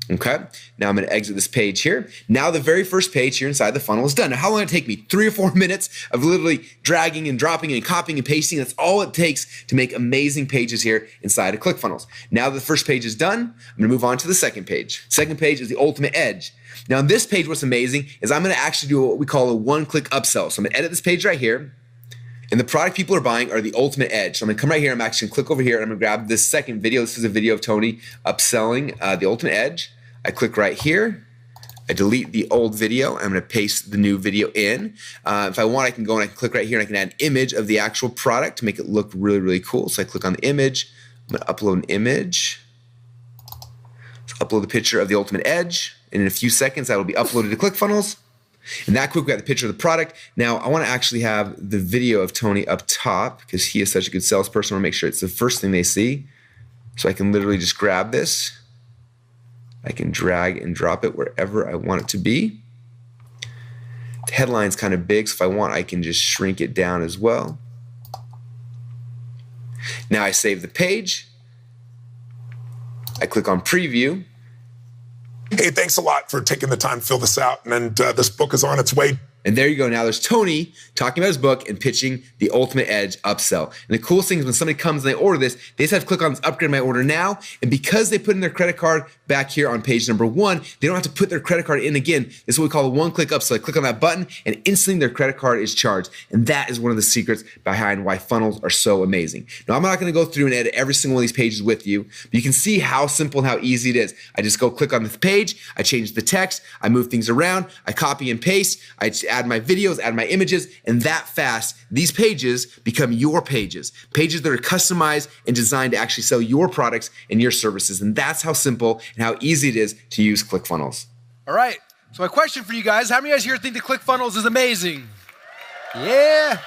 Okay, now I'm going to exit this page here. Now the very first page here inside the funnel is done. Now how long did it take me? 3 or 4 minutes of literally dragging and dropping and copying and pasting. That's all it takes to make amazing pages here inside of ClickFunnels. Now the first page is done, I'm going to move on to the second page. Second page is the ultimate edge. Now on this page, what's amazing is I'm going to actually do what we call a one-click upsell. So I'm going to edit this page right here. And the product people are buying are the ultimate edge. So I'm going to come right here. I'm actually going to click over here, and I'm going to grab this second video. This is a video of Tony upselling the ultimate edge. I click right here. I delete the old video. I'm going to paste the new video in. If I want, I can go and I can click right here, and I can add an image of the actual product to make it look really, really cool. So I click on the image. I'm going to upload an image. So upload the picture of the ultimate edge. And in a few seconds, that will be uploaded to ClickFunnels. And that quick, we got the picture of the product. Now, I want to actually have the video of Tony up top because he is such a good salesperson. I want to make sure it's the first thing they see. So I can literally just grab this. I can drag and drop it wherever I want it to be. The headline's kind of big, so if I want, I can just shrink it down as well. Now I save the page. I click on preview.
Hey, thanks a lot for taking the time to fill this out. And this book is on its way.
And there you go. Now there's Tony talking about his book and pitching the Ultimate Edge upsell. And the coolest thing is when somebody comes and they order this, they just have to click on this upgrade my order now. And because they put in their credit card back here on page number 1, they don't have to put their credit card in again. This is what we call a one-click upsell. I click on that button and instantly their credit card is charged. And that is one of the secrets behind why funnels are so amazing. Now I'm not going to go through and edit every single one of these pages with you, but you can see how simple and how easy it is. I just go click on this page, I change the text, I move things around, I copy and paste, I add my videos, add my images, and that fast, these pages become your pages. Pages that are customized and designed to actually sell your products and your services. And that's how simple and how easy it is to use ClickFunnels.
All right, so my question for you guys, how many of you guys here think that ClickFunnels is amazing? Yeah.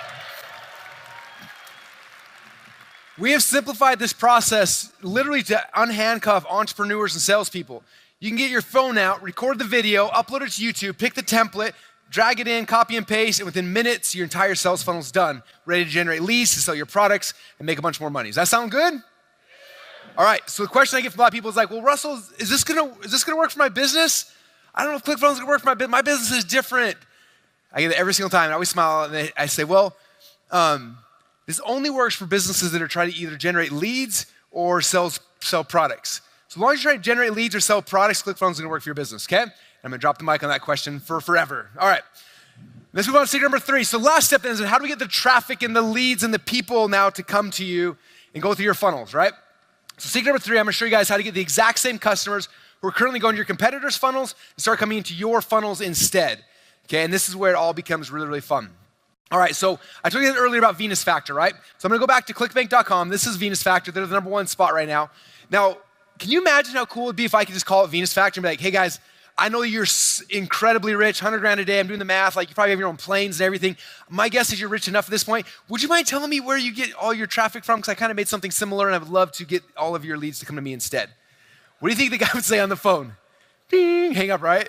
We have simplified this process literally to unhandcuff entrepreneurs and salespeople. You can get your phone out, record the video, upload it to YouTube, pick the template, drag it in, copy and paste, and within minutes, your entire sales funnel is done, ready to generate leads, to sell your products, and make a bunch more money. Does that sound good? All right, so the question I get from a lot of people is like, well, Russell, is this gonna work for my business? I don't know if ClickFunnels is gonna work for my business. My business is different. I get it every single time, and I always smile, and I say, well, this only works for businesses that are trying to either generate leads or sell products. So as long as you're trying to generate leads or sell products, ClickFunnels is gonna work for your business, okay? I'm gonna drop the mic on that question for forever. All right, let's move on to secret number 3. So last step is how do we get the traffic and the leads and the people now to come to you and go through your funnels, right? So secret number 3, I'm gonna show you guys how to get the exact same customers who are currently going to your competitors' funnels and start coming into your funnels instead, okay? And this is where it all becomes really, really fun. All right, so I told you earlier about Venus Factor, right? So I'm gonna go back to clickbank.com. This is Venus Factor. They're the #1 spot right now. Now, can you imagine how cool it'd be if I could just call it Venus Factor and be like, hey guys, I know you're incredibly rich, 100 grand a day. I'm doing the math. Like you probably have your own planes and everything. My guess is you're rich enough at this point. Would you mind telling me where you get all your traffic from? Because I kind of made something similar and I would love to get all of your leads to come to me instead. What do you think the guy would say on the phone? Ding, hang up, right?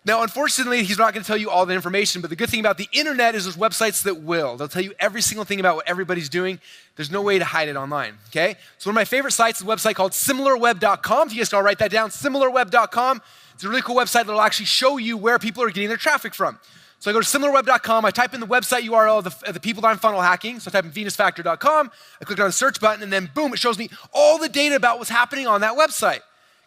Now, unfortunately, he's not gonna tell you all the information, but the good thing about the internet is there's websites that will. They'll tell you every single thing about what everybody's doing. There's no way to hide it online, okay? So one of my favorite sites is a website called similarweb.com. If you guys can all write that down, similarweb.com. It's a really cool website that'll actually show you where people are getting their traffic from. So I go to similarweb.com, I type in the website URL of the people that I'm funnel hacking. So I type in venusfactor.com, I click on the search button, and then boom, it shows me all the data about what's happening on that website.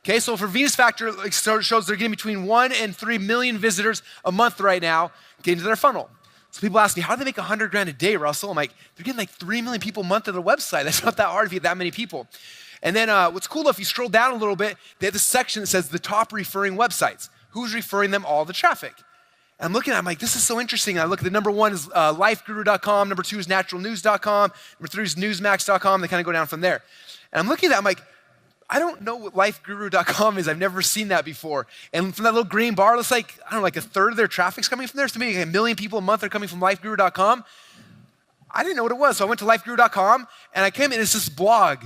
Okay, so for Venus Factor, it shows they're getting between 1 and 3 million visitors a month right now getting to their funnel. So people ask me, how do they make 100 grand a day, Russell? I'm like, they're getting like 3 million people a month to their website. That's not that hard if you get that many people. And then what's cool, if you scroll down a little bit, they have this section that says the top referring websites. Who's referring them all the traffic? And I'm looking at it, I'm like, this is so interesting. And I look at the #1 is lifeguru.com, #2 is naturalnews.com, #3 is newsmax.com. They kind of go down from there. And I'm looking at it, I'm like, I don't know what lifeguru.com is. I've never seen that before. And from that little green bar, it looks like, I don't know, like a third of their traffic's coming from there. So maybe like 1 million people a month are coming from lifeguru.com. I didn't know what it was. So I went to lifeguru.com and I came in, it's this blog.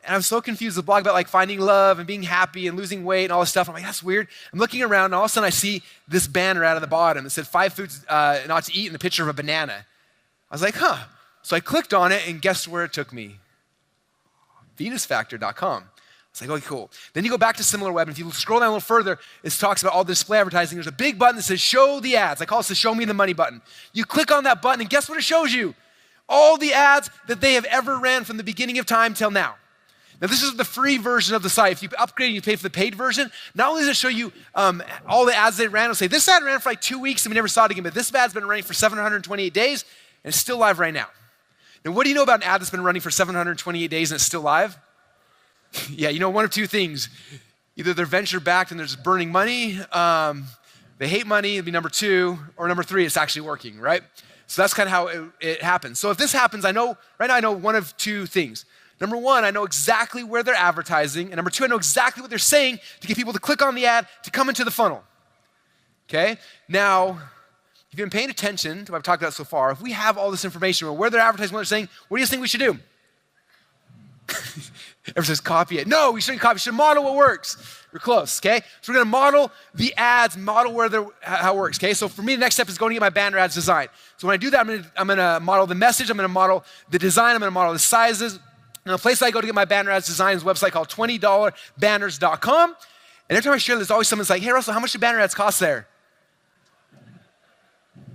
And I'm so confused, the blog about like finding love and being happy and losing weight and all this stuff. I'm like, that's weird. I'm looking around and all of a sudden I see this banner out of the bottom that said 5 foods not to eat and the picture of a banana. I was like, huh. So I clicked on it and guess where it took me? venusfactor.com. It's like, okay, cool. Then you go back to SimilarWeb, and if you scroll down a little further, it talks about all the display advertising. There's a big button that says show the ads. I call it the show me the money button. You click on that button, and guess what it shows you? All the ads that they have ever ran from the beginning of time till now. Now, this is the free version of the site. If you upgrade and you pay for the paid version, not only does it show you all the ads they ran, it'll say this ad ran for like 2 weeks and we never saw it again, but this ad's been running for 728 days and it's still live right now. Now, what do you know about an ad that's been running for 728 days and it's still live? Yeah, you know one of 2 things. Either they're venture-backed and they're just burning money, they hate money, it'd be #2, or #3, it's actually working, right? So that's kind of how it happens. So if this happens, right now I know one of 2 things. #1, I know exactly where they're advertising, and #2, I know exactly what they're saying to get people to click on the ad to come into the funnel, okay? Now, if you've been paying attention to what I've talked about so far, if we have all this information, where they're advertising, what they're saying, what do you think we should do? Everyone says copy it. No, we shouldn't copy, we should model what works. We're close, okay? So we're gonna model the ads, model how it works, okay? So for me, the next step is going to get my banner ads designed. So when I do that, I'm gonna model the message, I'm gonna model the design, I'm gonna model the sizes. Now, the place I go to get my banner ads designed is a website called $20banners.com. And every time I share, there's always someone that's like, hey, Russell, how much do banner ads cost there?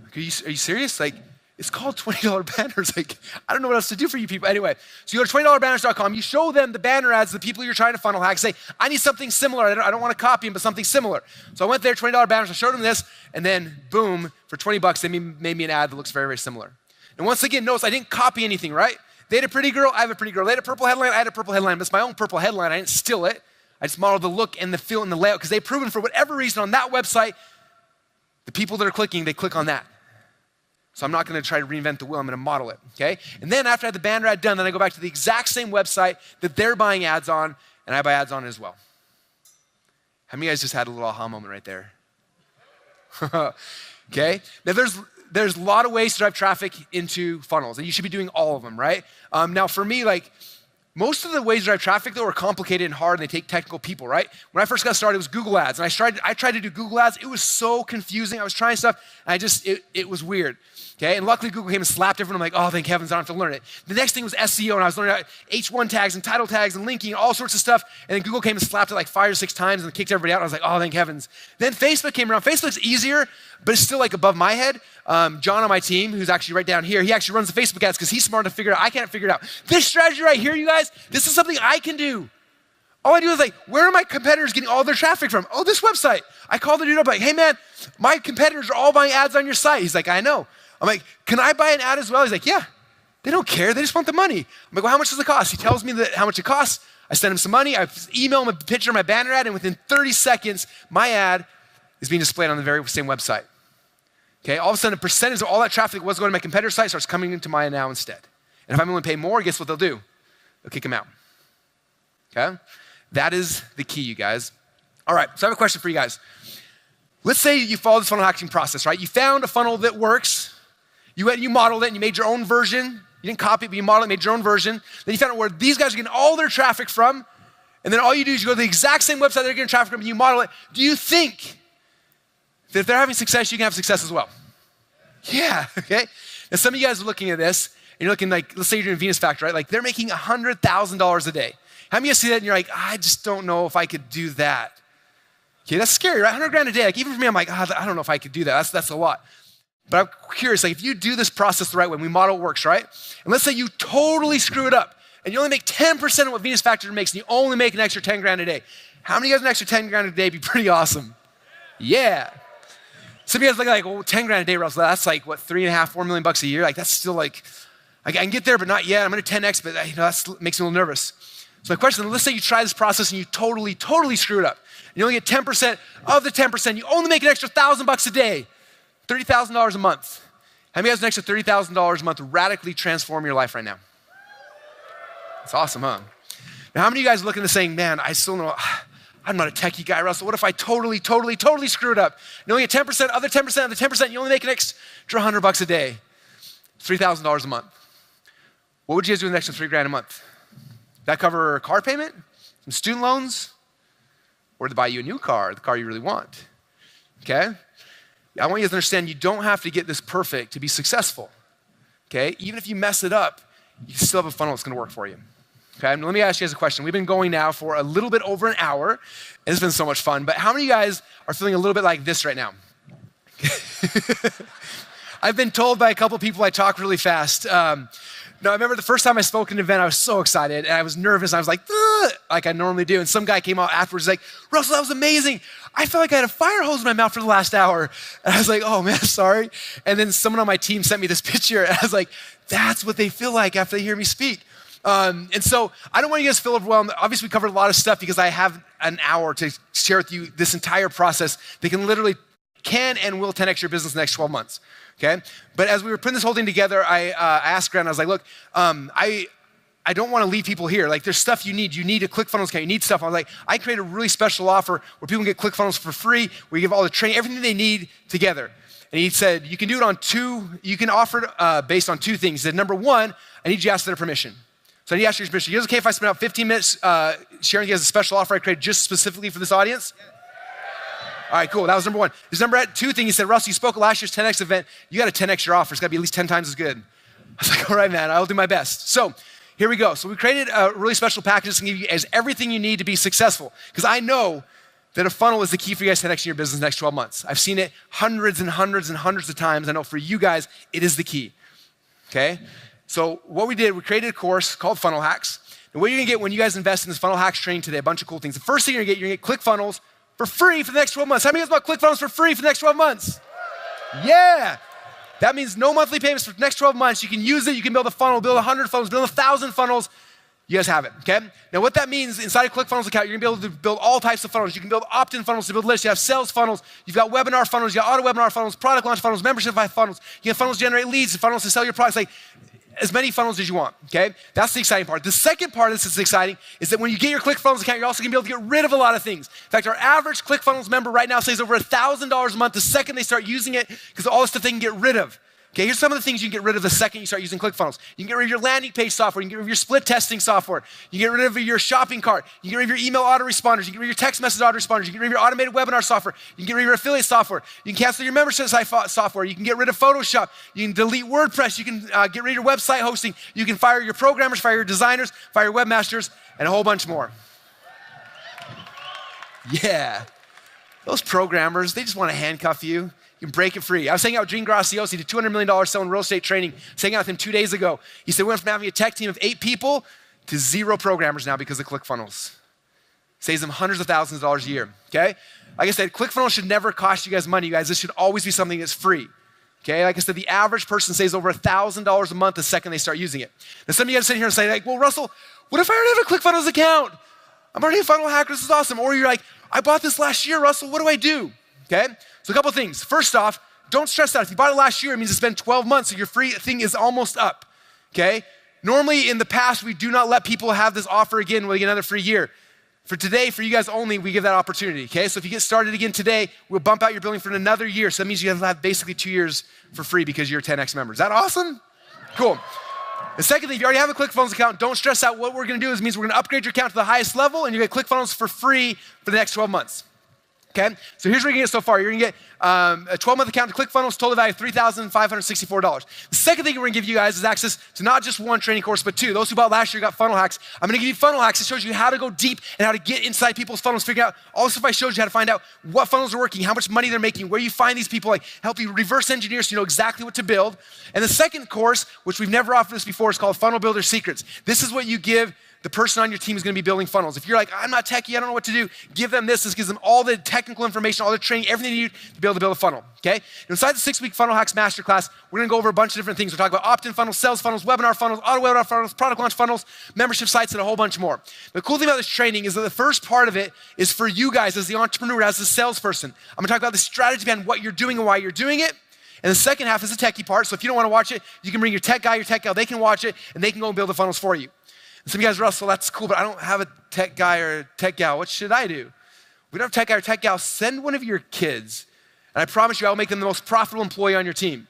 Like, are you serious? Like, it's called $20 banners. Like, I don't know what else to do for you people. Anyway, so you go to $20banners.com, you show them the banner ads, the people you're trying to funnel hack, say, I need something similar. I don't want to copy them, but something similar. So I went there, $20 banners, I showed them this, and then boom, for 20 bucks, they made me an ad that looks very, very similar. And once again, notice I didn't copy anything, right? They had a pretty girl, I have a pretty girl. They had a purple headline, I had a purple headline. But it's my own purple headline, I didn't steal it. I just modeled the look and the feel and the layout because they've proven for whatever reason on that website, the people that are clicking, they click on that. So I'm not gonna try to reinvent the wheel, I'm gonna model it, okay? And then after I have the banner ad done, then I go back to the exact same website that they're buying ads on, and I buy ads on it as well. How many of you guys just had a little aha moment right there? Okay, now there's a lot of ways to drive traffic into funnels, and you should be doing all of them, right? Now for me, like, most of the ways to drive traffic though are complicated and hard, and they take technical people, right? When I first got started, it was Google ads, and I tried to do Google ads. It was so confusing. I was trying stuff, and it was weird. Okay, and luckily Google came and slapped everyone. I'm like, oh, thank heavens, I don't have to learn it. The next thing was SEO, and I was learning about H1 tags and title tags and linking and all sorts of stuff. And then Google came and slapped it like 5 or 6 times and kicked everybody out. I was like, oh, thank heavens. Then Facebook came around. Facebook's easier, but it's still like above my head. John on my team, who's actually right down here, he actually runs the Facebook ads because he's smart to figure it out. I can't figure it out. This strategy right here, you guys, this is something I can do. All I do is like, where are my competitors getting all their traffic from? Oh, this website. I call the dude up like, hey man, my competitors are all buying ads on your site. He's like, I know. I'm like, can I buy an ad as well? He's like, yeah. They don't care. They just want the money. I'm like, well, how much does it cost? He tells me how much it costs. I send him some money. I email him a picture of my banner ad, and within 30 seconds, my ad is being displayed on the very same website. Okay, all of a sudden, a percentage of all that traffic that was going to my competitor's site starts coming into mine now instead. And if I'm willing to pay more, guess what they'll do? They'll kick him out. Okay? That is the key, you guys. All right, so I have a question for you guys. Let's say you follow this funnel hacking process, right? You found a funnel that works. You went and you modeled it and you made your own version. You didn't copy it, but you modeled it, made your own version. Then you found out where these guys are getting all their traffic from. And then all you do is you go to the exact same website they're getting traffic from and you model it. Do you think that if they're having success, you can have success as well? Yeah, okay? Now some of you guys are looking at this and you're looking like, let's say you're doing Venus Factor, right? Like they're making $100,000 a day. How many of you see that and you're like, I just don't know if I could do that? Okay, that's scary, right? 100 grand a day. Like even for me, I'm like, I don't know if I could do that. That's a lot. But I'm curious, like if you do this process the right way, we model it works, right? And let's say you totally screw it up and you only make 10% of what Venus Factor makes and you only make an extra 10 grand a day. How many of you guys an extra 10 grand a day would be pretty awesome? Yeah. Some of you guys look like, well, 10 grand a day, Russell, that's like what, 3.5, 4 million bucks a year? Like that's still like, I can get there, but not yet. I'm gonna 10X, but that makes me a little nervous. So my question, let's say you try this process and you totally screw it up. And you only get 10% of the 10%. You only make an extra $1,000 a day, $30,000 a month. How many of you guys an extra $30,000 a month radically transform your life right now? That's awesome, huh? Now, how many of you guys are looking at saying, man, I still know, I'm not a techie guy, Russell. What if I totally screw it up? You only get 10%, other 10%, other 10%, you only make an extra $100 a day, $3,000 a month. What would you guys do with an extra $3,000 a month? That cover a car payment, some student loans, or to buy you a new car, the car you really want, okay? I want you to understand you don't have to get this perfect to be successful, okay? Even if you mess it up, you still have a funnel that's gonna work for you, okay? Let me ask you guys a question. We've been going now for a little bit over an hour, and it's been so much fun, but how many of you guys are feeling a little bit like this right now? I've been told by a couple people I talk really fast. No, I remember the first time I spoke at an event, I was so excited and I was nervous. I was like I normally do. And some guy came out afterwards like, Russell, that was amazing. I felt like I had a fire hose in my mouth for the last hour. And I was like, oh man, sorry. And then someone on my team sent me this picture and I was like, that's what they feel like after they hear me speak. And so I don't want you guys to feel overwhelmed. Obviously, we covered a lot of stuff because I have an hour to share with you this entire process that can and will 10x your business in the next 12 months. Okay? But as we were putting this whole thing together, I asked Grant, I was like, look, I don't want to leave people here. Like there's stuff you need. You need a ClickFunnels account. You need stuff. I was like, I created a really special offer where people can get ClickFunnels for free, where you give all the training, everything they need together. And he said, you can do it on you can offer it based on 2 things. He said, number 1, I need you to ask their permission. So I need to ask your permission. Is it okay if I spend out 15 minutes sharing with you guys a special offer I created just specifically for this audience? All right, cool. That was number 1. There's number 2 thing. He said, Russ, you spoke at last year's 10X event. You got to 10X your offer. It's got to be at least 10 times as good. I was like, all right, man, I'll do my best. So here we go. So we created a really special package that's going to give you as everything you need to be successful. Because I know that a funnel is the key for you guys to 10X your business in the next 12 months. I've seen it hundreds and hundreds and hundreds of times. I know for you guys, it is the key. Okay? So what we did, we created a course called Funnel Hacks. And what you're going to get when you guys invest in this Funnel Hacks training today, a bunch of cool things. The first thing you're going to get ClickFunnels for free for the next 12 months. How many of you guys want ClickFunnels for free for the next 12 months? Yeah. That means no monthly payments for the next 12 months. You can use it. You can build a funnel, build 100 funnels, build 1,000 funnels. You guys have it, okay? Now what that means inside a ClickFunnels account, you're gonna be able to build all types of funnels. You can build opt-in funnels to build lists. You have sales funnels. You've got webinar funnels. You got auto webinar funnels, product launch funnels, membership funnels. You have funnels to generate leads, funnels to sell your products, like as many funnels as you want, okay? That's the exciting part. The second part of this that's exciting is that when you get your ClickFunnels account, you're also gonna be able to get rid of a lot of things. In fact, our average ClickFunnels member right now saves over $1,000 a month the second they start using it because of all the stuff they can get rid of. Okay, here's some of the things you can get rid of the second you start using ClickFunnels. You can get rid of your landing page software. You can get rid of your split testing software. You can get rid of your shopping cart. You can get rid of your email autoresponders. You can get rid of your text message autoresponders. You can get rid of your automated webinar software. You can get rid of your affiliate software. You can cancel your membership site software. You can get rid of Photoshop. You can delete WordPress. You can get rid of your website hosting. You can fire your programmers, fire your designers, fire your webmasters, and a whole bunch more. Yeah. Those programmers, they just want to handcuff you. You can break it free. I was hanging out with Gene Graciosi, did $200 million selling real estate training. I was hanging out with him 2 days ago. He said we went from having a tech team of 8 people to 0 programmers now because of ClickFunnels. Saves them hundreds of thousands of dollars a year, okay? Like I said, ClickFunnels should never cost you guys money, you guys. This should always be something that's free, okay? Like I said, the average person saves over $1,000 a month the second they start using it. Now some of you guys sit here and say like, well, Russell, what if I already have a ClickFunnels account? I'm already a funnel hacker, this is awesome. Or you're like, I bought this last year, Russell, what do I do? Okay? So a couple things. First off, don't stress out. If you bought it last year, it means it's been 12 months, so your free thing is almost up, okay? Normally in the past, we do not let people have this offer again when they get another free year. For today, for you guys only, we give that opportunity, okay? So if you get started again today, we'll bump out your billing for another year. So that means you have basically 2 years for free because you're a 10X member. Is that awesome? Cool. The second thing, if you already have a ClickFunnels account, don't stress out. What we're gonna do is means we're gonna upgrade your account to the highest level and you get ClickFunnels for free for the next 12 months. Okay, so here's what you're gonna get so far. You're gonna get a 12-month account to ClickFunnels, total value of $3,564. The second thing we're gonna give you guys is access to not just one training course, but 2. Those who bought last year got funnel hacks. I'm gonna give you funnel hacks. It shows you how to go deep and how to get inside people's funnels, figure out all the stuff I showed you, how to find out what funnels are working, how much money they're making, where you find these people, like help you reverse engineer so you know exactly what to build. And the second course, which we've never offered this before, is called Funnel Builder Secrets. This is what you give the person on your team is gonna be building funnels. If you're like, I'm not techie, I don't know what to do, give them this. This gives them all the technical information, all the training, everything they need to be able to build a funnel, okay? And inside the 6-week Funnel Hacks Masterclass, we're gonna go over a bunch of different things. We'll talk about opt-in funnels, sales funnels, webinar funnels, auto webinar funnels, product launch funnels, membership sites, and a whole bunch more. The cool thing about this training is that the first part of it is for you guys as the entrepreneur, as the salesperson. I'm gonna talk about the strategy behind what you're doing and why you're doing it. And the second half is the techie part. So if you don't wanna watch it, you can bring your tech guy, your tech gal, they can watch it, and they can go and build the funnels for you. And some of you guys, Russell, that's cool, but I don't have a tech guy or a tech gal. What should I do? We don't have a tech guy or tech gal. Send one of your kids, and I promise you I'll make them the most profitable employee on your team.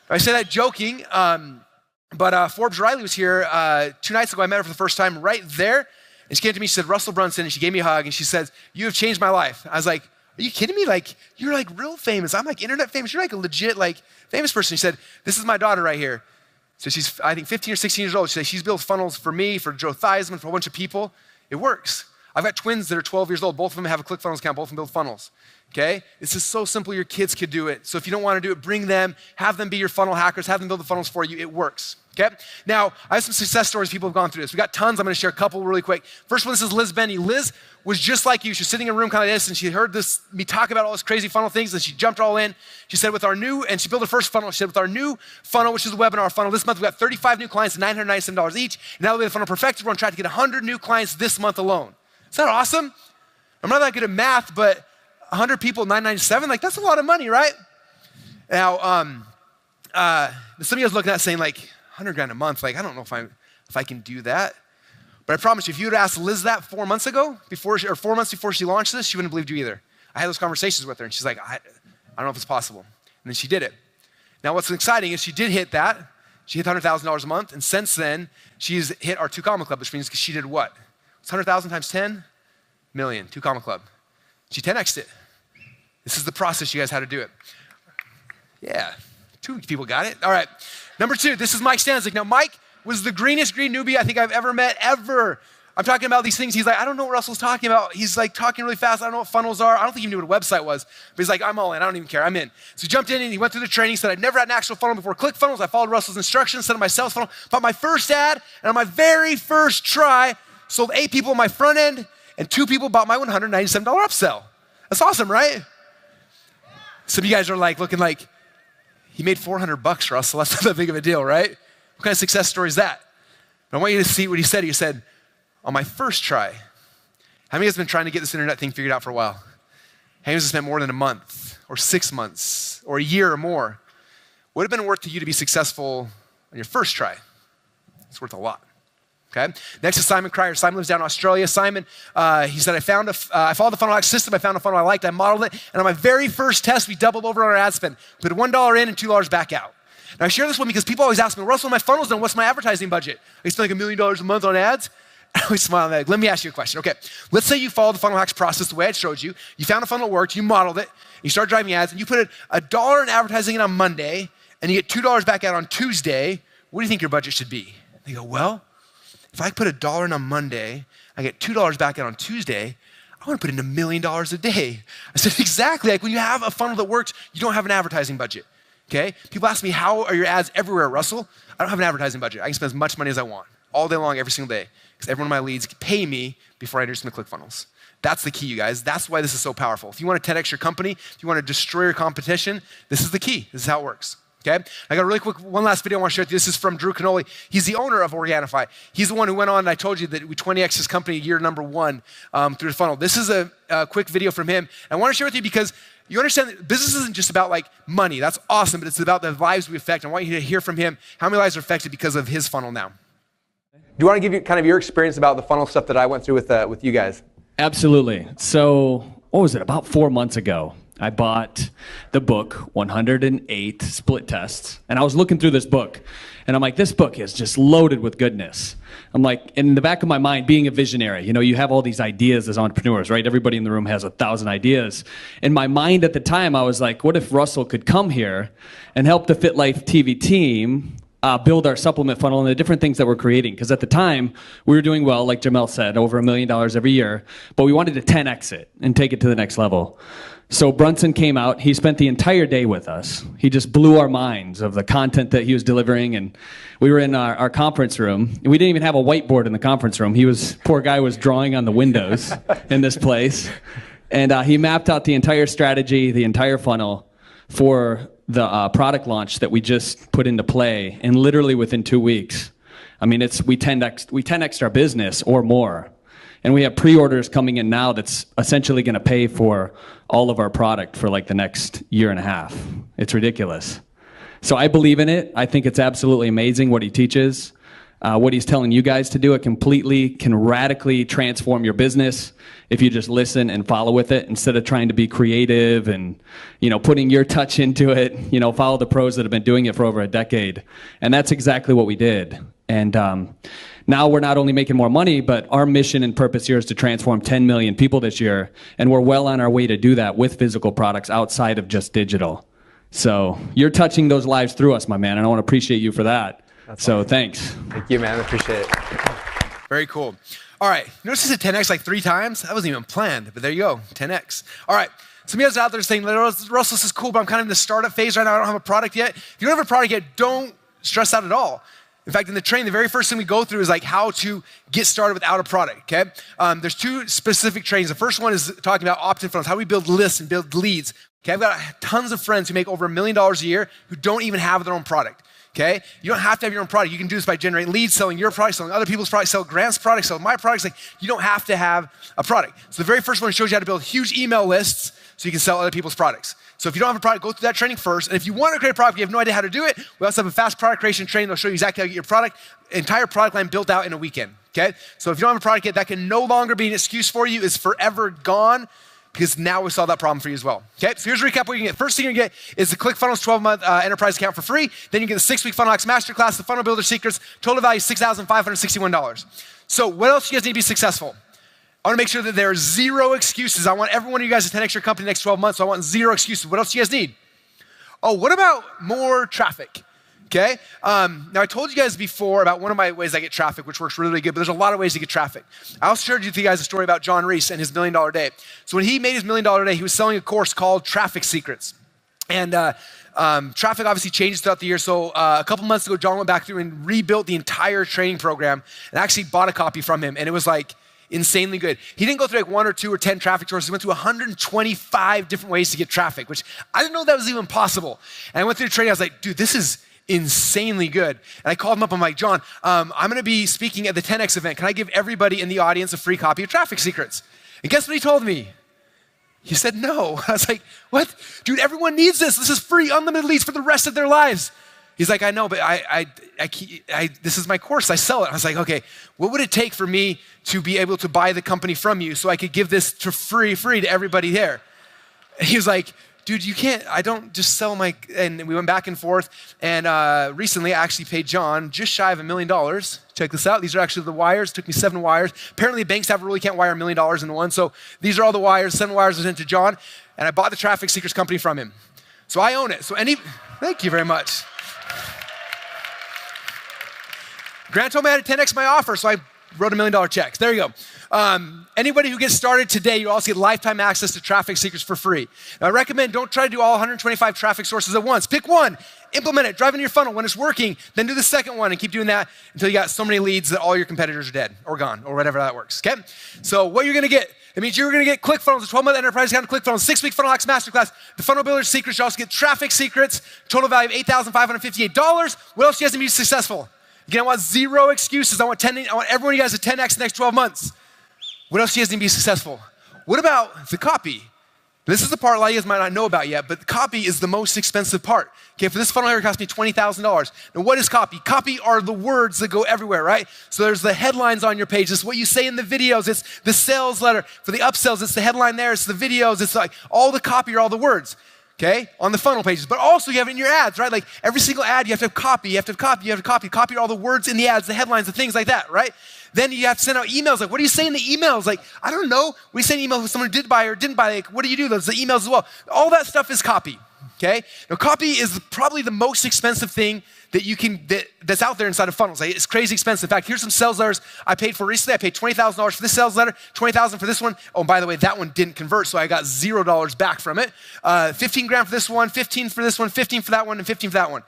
I say that joking, but Forbes Riley was here 2 nights ago. I met her for the first time right there, and she came to me, she said, Russell Brunson, and she gave me a hug, and she says, you have changed my life. I was like, are you kidding me? Like, you're like real famous. I'm like internet famous. You're like a legit like famous person. She said, this is my daughter right here. So she's, I think, 15 or 16 years old. She said, she's built funnels for me, for Joe Theismann, for a bunch of people. It works. I've got twins that are 12 years old. Both of them have a ClickFunnels account. Both of them build funnels, okay? This is so simple. Your kids could do it. So if you don't want to do it, bring them. Have them be your funnel hackers. Have them build the funnels for you. It works, okay? Now, I have some success stories. People have gone through this. We got tons. I'm going to share a couple really quick. First one, this is Liz Benny. Liz was just like you. She was sitting in a room kind of like this, and she heard me talk about all this crazy funnel things, and she jumped all in. She said, and she built her first funnel. She said, with our new funnel, which is a webinar funnel, this month we got 35 new clients, $997 each. And now that we have the funnel perfected, we're on track to get 100 new clients this month alone. Is that awesome? I'm not that good at math, but 100 people, $997, like that's a lot of money, right? Now, some of you guys looking at saying like 100 grand a month, like I don't know if I can do that. But I promise you, if you would ask Liz that 4 months ago, 4 months before she launched this, she wouldn't have believed you either. I had those conversations with her, and she's like, I don't know if it's possible. And then she did it. Now, what's exciting is she did hit that. She hit $100,000 a month, and since then, she's hit our 2 Comma Club, which means she did what? It's 100,000 times 10 million, 2 Comma Club. She 10x'd it. This is the process, you guys, how to do it. Yeah, 2 people got it. All right, number 2, this is Mike Stanzik. Now, Mike was the greenest green newbie I think I've ever met, ever. I'm talking about these things. He's like, I don't know what Russell's talking about. He's like talking really fast. I don't know what funnels are. I don't think he knew what a website was. But he's like, I'm all in. I don't even care. I'm in. So he jumped in and he went through the training. Said, I'd never had an actual funnel before ClickFunnels. I followed Russell's instructions, set up my sales funnel, bought my first ad, and on my very first try, sold 8 people on my front end, and 2 people bought my $197 upsell. That's awesome, right? Some of you guys are like looking like, he made $400, Russell. That's not that big of a deal, right? What kind of success story is that? But I want you to see what he said. He said, on my first try. How many of you guys have been trying to get this internet thing figured out for a while? How many of you guys have spent more than a month or 6 months or a year or more? Would have been worth to you to be successful on your first try. It's worth a lot. Okay. Next is Simon Cryer. Simon lives down in Australia. Simon, he said, I followed the funnel hack system. I found a funnel I liked. I modeled it. And on my very first test, we doubled over on our ad spend. Put $1 in and $2 back out. Now I share this one because people always ask me, Russell, my funnel's done. What's my advertising budget? I spend like $1 million a month on ads. I always smile and let me ask you a question. Okay. Let's say you followed the funnel hacks process the way I showed you. You found a funnel that worked. You modeled it. You start driving ads and you put $1 in advertising in on Monday and you get $2 back out on Tuesday. What do you think your budget should be? They go, well, if I put $1 in on Monday, I get $2 back out on Tuesday, I want to put in $1 million a day. I said, exactly. Like when you have a funnel that works, you don't have an advertising budget, okay? People ask me, how are your ads everywhere, Russell? I don't have an advertising budget. I can spend as much money as I want all day long, every single day, because every one of my leads pay me before I introduce them to ClickFunnels. That's the key, you guys. That's why this is so powerful. If you want to 10x your company, if you want to destroy your competition, this is the key. This is how it works. Okay, I got a really quick one last video I want to share with you. This is from Drew Canoli. He's the owner of Organifi. He's the one who went on and I told you that we 20x his company year number 1 through the funnel. This is a quick video from him. I want to share with you because you understand that business isn't just about like money. That's awesome, but it's about the lives we affect. I want you to hear from him how many lives are affected because of his funnel now.
Do you want to give you kind of your experience about the funnel stuff that I went through with you guys?
Absolutely. So, what was it? About 4 months ago, I bought the book, 108 Split Tests, and I was looking through this book, and I'm like, this book is just loaded with goodness. I'm like, in the back of my mind, being a visionary, you know, you have all these ideas as entrepreneurs, right? Everybody in the room has 1,000 ideas. In my mind at the time, I was like, what if Russell could come here and help the Fit Life TV team build our supplement funnel and the different things that we're creating. Because at the time, we were doing well, like Jamel said, over $1 million every year, but we wanted to 10x it and take it to the next level. So Brunson came out, he spent the entire day with us. He just blew our minds of the content that he was delivering, and we were in our conference room. We didn't even have a whiteboard in the conference room. Poor guy was drawing on the windows in this place. And he mapped out the entire strategy, the entire funnel for the product launch that we just put into play, and literally within 2 weeks. I mean, we 10x'd our business or more. And we have pre-orders coming in now that's essentially going to pay for all of our product for like the next year and a half. It's ridiculous. So I believe in it. I think it's absolutely amazing what he teaches. What he's telling you guys to do, it completely can radically transform your business if you just listen and follow with it instead of trying to be creative and, you know, putting your touch into it. You know, follow the pros that have been doing it for over a decade. And that's exactly what we did. And now we're not only making more money, but our mission and purpose here is to transform 10 million people this year. And we're well on our way to do that with physical products outside of just digital. So you're touching those lives through us, my man, and I want to appreciate you for that. That's awesome. Thanks.
Thank you, man. I appreciate it.
Very cool. All right. Notice this is 10x like 3 times? That wasn't even planned, but there you go, 10x. All right. Some of you guys out there saying, Russell, this is cool, but I'm kind of in the startup phase right now. I don't have a product yet. If you don't have a product yet, don't stress out at all. In fact, in the training, the very first thing we go through is like how to get started without a product, okay? There's 2 specific trainings. The first one is talking about opt-in funnels, how we build lists and build leads. Okay, I've got tons of friends who make over $1 million a year who don't even have their own product. Okay, you don't have to have your own product. You can do this by generating leads, selling your product, selling other people's products, sell Grant's products, sell my products. Like, you don't have to have a product. So the very first one shows you how to build huge email lists so you can sell other people's products. So if you don't have a product, go through that training first. And if you want to create a product, you have no idea how to do it, we also have a fast product creation training that'll show you exactly how to get your product, entire product line built out in a weekend. Okay, so if you don't have a product yet, that can no longer be an excuse for you. It's forever gone. Because now we solved that problem for you as well. Okay, so here's a recap what you can get. First thing you get is the ClickFunnels 12-month enterprise account for free. Then you get the 6-week Funnel Hacks Masterclass, the Funnel Builder Secrets, total value $6,561. So what else do you guys need to be successful? I want to make sure that there are 0 excuses. I want every one of you guys to 10x your company in the next 12 months, so I want 0 excuses. What else do you guys need? Oh, what about more traffic? Okay, now I told you guys before about one of my ways I get traffic, which works really, really good, but there's a lot of ways to get traffic. I also shared with you guys a story about John Reese and his $1 million day. So when he made his $1 million day, he was selling a course called Traffic Secrets. And traffic obviously changes throughout the year. So a couple months ago, John went back through and rebuilt the entire training program and actually bought a copy from him. And it was like insanely good. He didn't go through like 1 or 2 or 10 traffic sources. He went through 125 different ways to get traffic, which I didn't know that was even possible. And I went through the training. I was like, dude, this is insanely good. And I called him up, I'm like, John, I'm gonna be speaking at the 10X event. Can I give everybody in the audience a free copy of Traffic Secrets? And guess what he told me? He said no. I was like, what? Dude, everyone needs this. This is free, unlimited leads for the rest of their lives. He's like, I know, but this is my course. I sell it. I was like, okay, what would it take for me to be able to buy the company from you so I could give this to free to everybody there? And he was like, dude, you can't, I don't just sell my, and we went back and forth. And recently I actually paid John just shy of $1 million. Check this out. These are actually the wires. It took me 7 wires. Apparently banks have really can't wire $1 million into one. So these are all the wires. 7 wires were sent to John. And I bought the Traffic Secrets company from him. So I own it. So thank you very much. Grant told me I had to 10X my offer, so I wrote $1 million checks. There you go. Anybody who gets started today, you also get lifetime access to Traffic Secrets for free. Now, I recommend don't try to do all 125 traffic sources at once. Pick one, implement it, drive into your funnel. When it's working, then do the second one and keep doing that until you got so many leads that all your competitors are dead or gone or whatever that works, okay? So what you're gonna get, it means you're gonna get ClickFunnels, a 12-month enterprise account of ClickFunnels, 6-week Funnel Hacks Masterclass, the Funnel Builder Secrets. You also get Traffic Secrets, total value of $8,558. What else do you guys need to be successful? Again, I want 0 excuses. I want everyone of you guys to 10X the next 12 months. What else do you guys need to be successful? What about the copy? This is the part a lot of you guys might not know about yet, but the copy is the most expensive part. Okay, for this funnel here, it cost me $20,000. Now, what is copy? Copy are the words that go everywhere, right? So there's the headlines on your page. It's what you say in the videos. It's the sales letter. For the upsells, it's the headline there. It's the videos. It's like all the copy are all the words. Okay, on the funnel pages, but also you have it in your ads, right? Like every single ad, you have to have copy, you have to have copy, you have to copy all the words in the ads, the headlines, the things like that, right? Then you have to send out emails. Like, what do you say in the emails? Like, I don't know. We send emails with someone who did buy or didn't buy. Like, what do you do? Those the emails as well. All that stuff is copy. Okay. Now, copy is probably the most expensive thing that you can that's out there inside of funnels. Like, it's crazy expensive. In fact, here's some sales letters I paid for recently. I paid $20,000 for this sales letter, $20,000 for this one. Oh, and by the way, that one didn't convert, so I got $0 back from it. 15 grand for this one, 15 for this one, 15 for that one, and 15 for that one.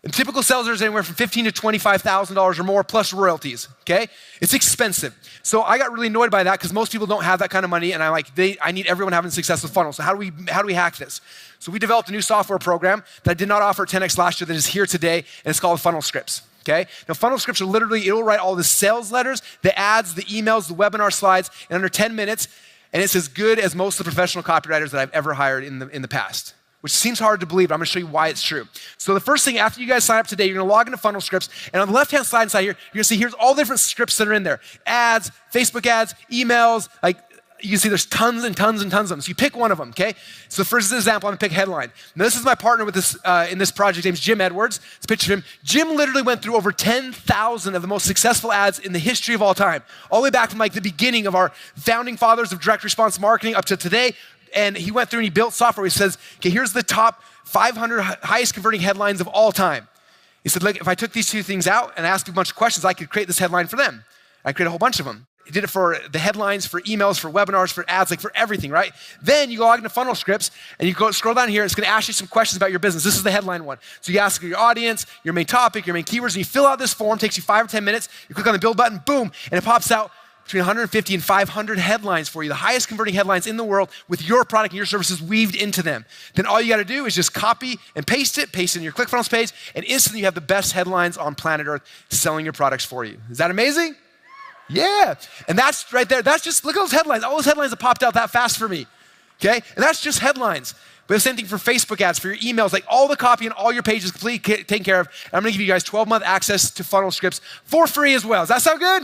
And typical sales letters anywhere from $15,000 to $25,000 or more plus royalties, okay? It's expensive. So I got really annoyed by that because most people don't have that kind of money, and I need everyone having success with funnels. So how do we hack this? So we developed a new software program that I did not offer at 10X last year that is here today, and it's called Funnel Scripts. Okay? Now, funnel scripts are literally, it'll write all the sales letters, the ads, the emails, the webinar slides in under 10 minutes, and it's as good as most of the professional copywriters that I've ever hired in the past, which seems hard to believe, but I'm gonna show you why it's true. So the first thing, after you guys sign up today, you're gonna log into Funnel Scripts, and on the left-hand side inside here, you're gonna see here's all the different scripts that are in there. Ads, Facebook ads, emails, like, you can see there's tons and tons and tons of them. So you pick one of them, okay? So the first example, I'm gonna pick headline. Now this is my partner with this in this project. His name's Jim Edwards. It's a picture of him. Jim literally went through over 10,000 of the most successful ads in the history of all time. All the way back from like the beginning of our founding fathers of direct response marketing up to today. And he went through and he built software. He says, okay, here's the top 500 highest converting headlines of all time. He said, look, if I took these 2 things out and asked a bunch of questions, I could create this headline for them. I created a whole bunch of them. He did it for the headlines, for emails, for webinars, for ads, like for everything, right? Then you go log into Funnel Scripts and you go scroll down here. It's going to ask you some questions about your business. This is the headline one. So you ask your audience, your main topic, your main keywords, and you fill out this form. It takes you 5 or 10 minutes. You click on the build button, boom, and it pops out between 150 and 500 headlines for you, the highest converting headlines in the world with your product and your services weaved into them. Then all you got to do is just copy and paste it in your ClickFunnels page, and instantly you have the best headlines on planet Earth selling your products for you. Is that amazing? Yeah, and that's right there. That's just, look at those headlines. All those headlines that popped out that fast for me, okay? And that's just headlines. We have the same thing for Facebook ads, for your emails, like all the copy and all your pages completely taken care of. And I'm gonna give you guys 12-month access to Funnel Scripts for free as well. Does that sound good?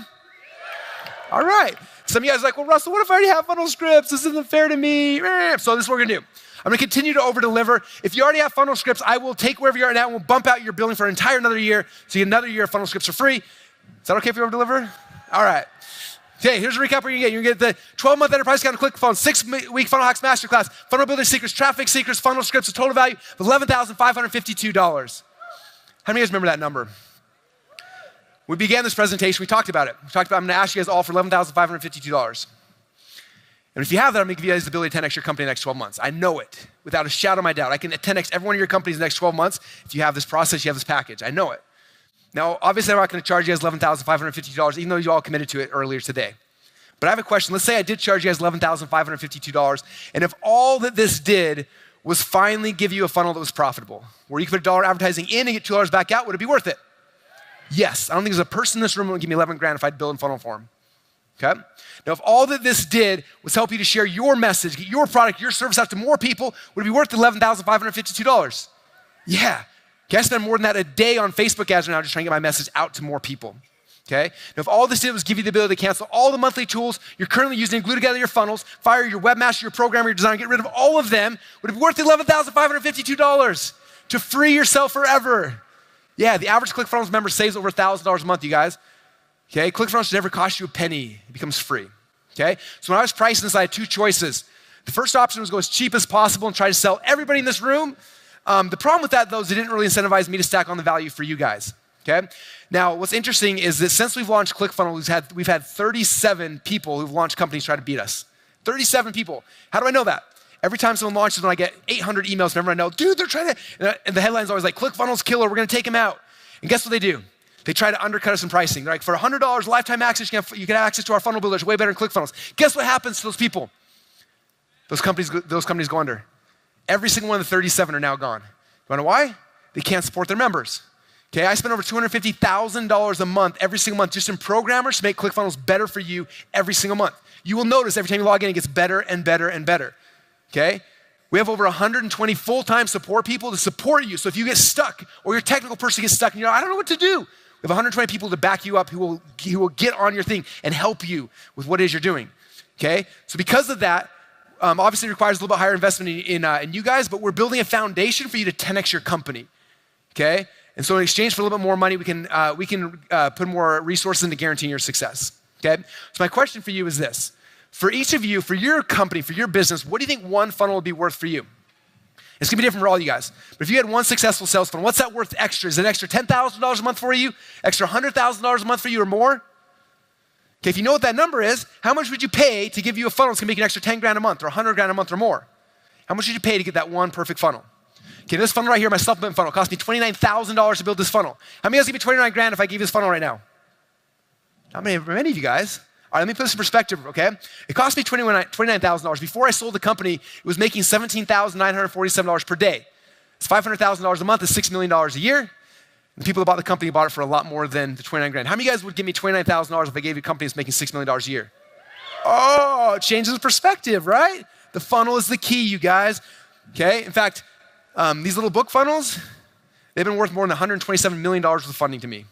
All right. Some of you guys are like, well, Russell, what if I already have Funnel Scripts? This isn't fair to me. So this is what we're gonna do. I'm gonna continue to over-deliver. If you already have Funnel Scripts, I will take wherever you are now and we'll bump out your billing for an entire another year. So you get another year of Funnel Scripts for free. Is that okay if you over-deliver? All right. Okay, here's a recap what you're gonna get. You're gonna get the 12-month enterprise account of ClickFunnels, 6-week Funnel Hacks Masterclass, Funnel Builder Secrets, Traffic Secrets, Funnel Scripts, a total value of $11,552. How many of you guys remember that number? We began this presentation, we talked about it. We talked about, I'm gonna ask you guys all for $11,552. And if you have that, I'm gonna give you guys the ability to 10X your company in the next 12 months. I know it, without a shadow of my doubt. I can 10X every one of your companies in the next 12 months if you have this process, you have this package. I know it. Now, obviously, I'm not gonna charge you guys $11,550, even though you all committed to it earlier today. But I have a question. Let's say I did charge you guys $11,552, and if all that this did was finally give you a funnel that was profitable, where you could put $1 advertising in and get $2 back out, would it be worth it? Yes. I don't think there's a person in this room who would give me 11 grand if I'd build a funnel for him. Okay? Now, if all that this did was help you to share your message, get your product, your service out to more people, would it be worth $11,552? Yeah. Okay, I spend more than that a day on Facebook ads right now just trying to get my message out to more people. Okay? Now, if all this did was give you the ability to cancel all the monthly tools you're currently using to glue together your funnels, fire your webmaster, your programmer, your designer, get rid of all of them, would it be worth $11,552 to free yourself forever? Yeah, the average ClickFunnels member saves over $1,000 a month, you guys. Okay, ClickFunnels should never cost you a penny. It becomes free. Okay, so when I was pricing this, I had two choices. The first option was go as cheap as possible and try to sell everybody in this room. The problem with that, though, is it didn't really incentivize me to stack on the value for you guys. Okay. Now, what's interesting is that since we've launched ClickFunnels, we've had 37 people who've launched companies try to beat us. 37 people. How do I know that? Every time someone launches, when I get 800 emails from everyone I know, dude, they're trying to, and the headline's always like, ClickFunnels killer, we're gonna take them out. And guess what they do? They try to undercut us in pricing. They're like, for $100 lifetime access, you can have access to our funnel builder. It's way better than ClickFunnels. Guess what happens to those people? Those companies go under. Every single one of the 37 are now gone. You wanna know why? They can't support their members. Okay, I spend over $250,000 a month every single month just in programmers to make ClickFunnels better for you every single month. You will notice every time you log in, it gets better and better and better. Okay? We have over 120 full-time support people to support you. So if you get stuck or your technical person gets stuck and you're like, I don't know what to do, we have 120 people to back you up who will get on your thing and help you with what it is you're doing. Okay? So because of that, obviously it requires a little bit higher investment in you guys, but we're building a foundation for you to 10x your company. Okay? And so in exchange for a little bit more money, we can put more resources into guaranteeing your success, okay? So my question for you is this. For each of you, for your company, for your business, what do you think one funnel would be worth for you? It's gonna be different for all you guys. But if you had one successful sales funnel, what's that worth extra? Is it an extra $10,000 a month for you? Extra $100,000 a month for you or more? Okay, if you know what that number is, how much would you pay to give you a funnel that's gonna make an extra 10 grand a month or 100 grand a month or more? How much would you pay to get that one perfect funnel? Okay, this funnel right here, my supplement funnel, cost me $29,000 to build this funnel. How many of you guys give me 29 grand if I give you this funnel right now? Not many of you guys. All right, let me put this in perspective, okay? It cost me $29,000. Before I sold the company, it was making $17,947 per day. It's $500,000 a month, it's $6 million a year. The people that bought the company bought it for a lot more than the 29 grand. How many of you guys would give me $29,000 if I gave you a company that's making $6 million a year? Oh, it changes the perspective, right? The funnel is the key, you guys. Okay, in fact, these little book funnels, they've been worth more than $127 million worth of funding to me.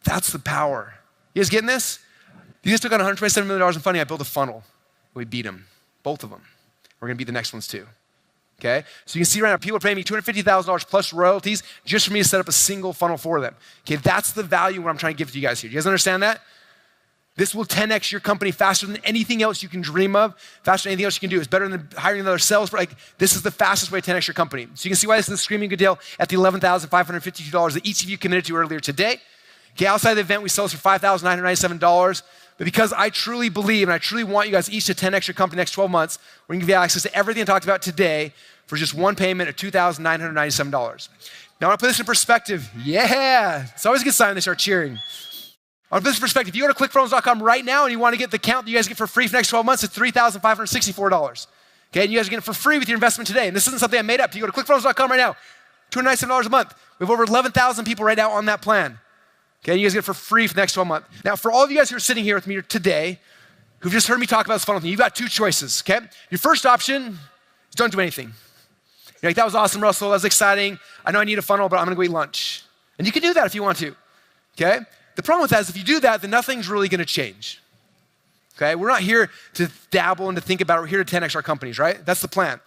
That's the power. You guys getting this? You guys took out $127 million in funding, I built a funnel. We beat them, both of them. We're gonna beat the next ones too, okay? So you can see right now, people are paying me $250,000 plus royalties just for me to set up a single funnel for them. Okay, that's the value what I'm trying to give to you guys here. Do you guys understand that? This will 10x your company faster than anything else you can dream of, faster than anything else you can do. It's better than hiring another sales. Like, this is the fastest way to 10x your company. So you can see why this is a screaming good deal at the $11,552 that each of you committed to earlier today. Okay, outside the event, we sell this for $5,997. But because I truly believe and I truly want you guys each to 10x your company next 12 months, we're gonna give you access to everything I talked about today for just one payment of $2,997. Now, I wanna put this in perspective. Yeah, it's always a good sign when they start cheering. On this perspective, if you go to clickfunnels.com right now and you want to get the count that you guys get for free for the next 12 months, it's $3,564. Okay, and you guys are getting it for free with your investment today. And this isn't something I made up. You go to clickfunnels.com right now, $297 a month. We have over 11,000 people right now on that plan. Okay, and you guys get it for free for the next 12 months. Now, for all of you guys who are sitting here with me today, who've just heard me talk about this funnel thing, you've got two choices, okay? Your first option is don't do anything. You're like, that was awesome, Russell, that was exciting. I know I need a funnel, but I'm gonna go eat lunch. And you can do that if you want to, okay? The problem with that is if you do that, then nothing's really gonna change. Okay, we're not here to dabble and to think about it. We're here to 10x our companies, right? That's the plan.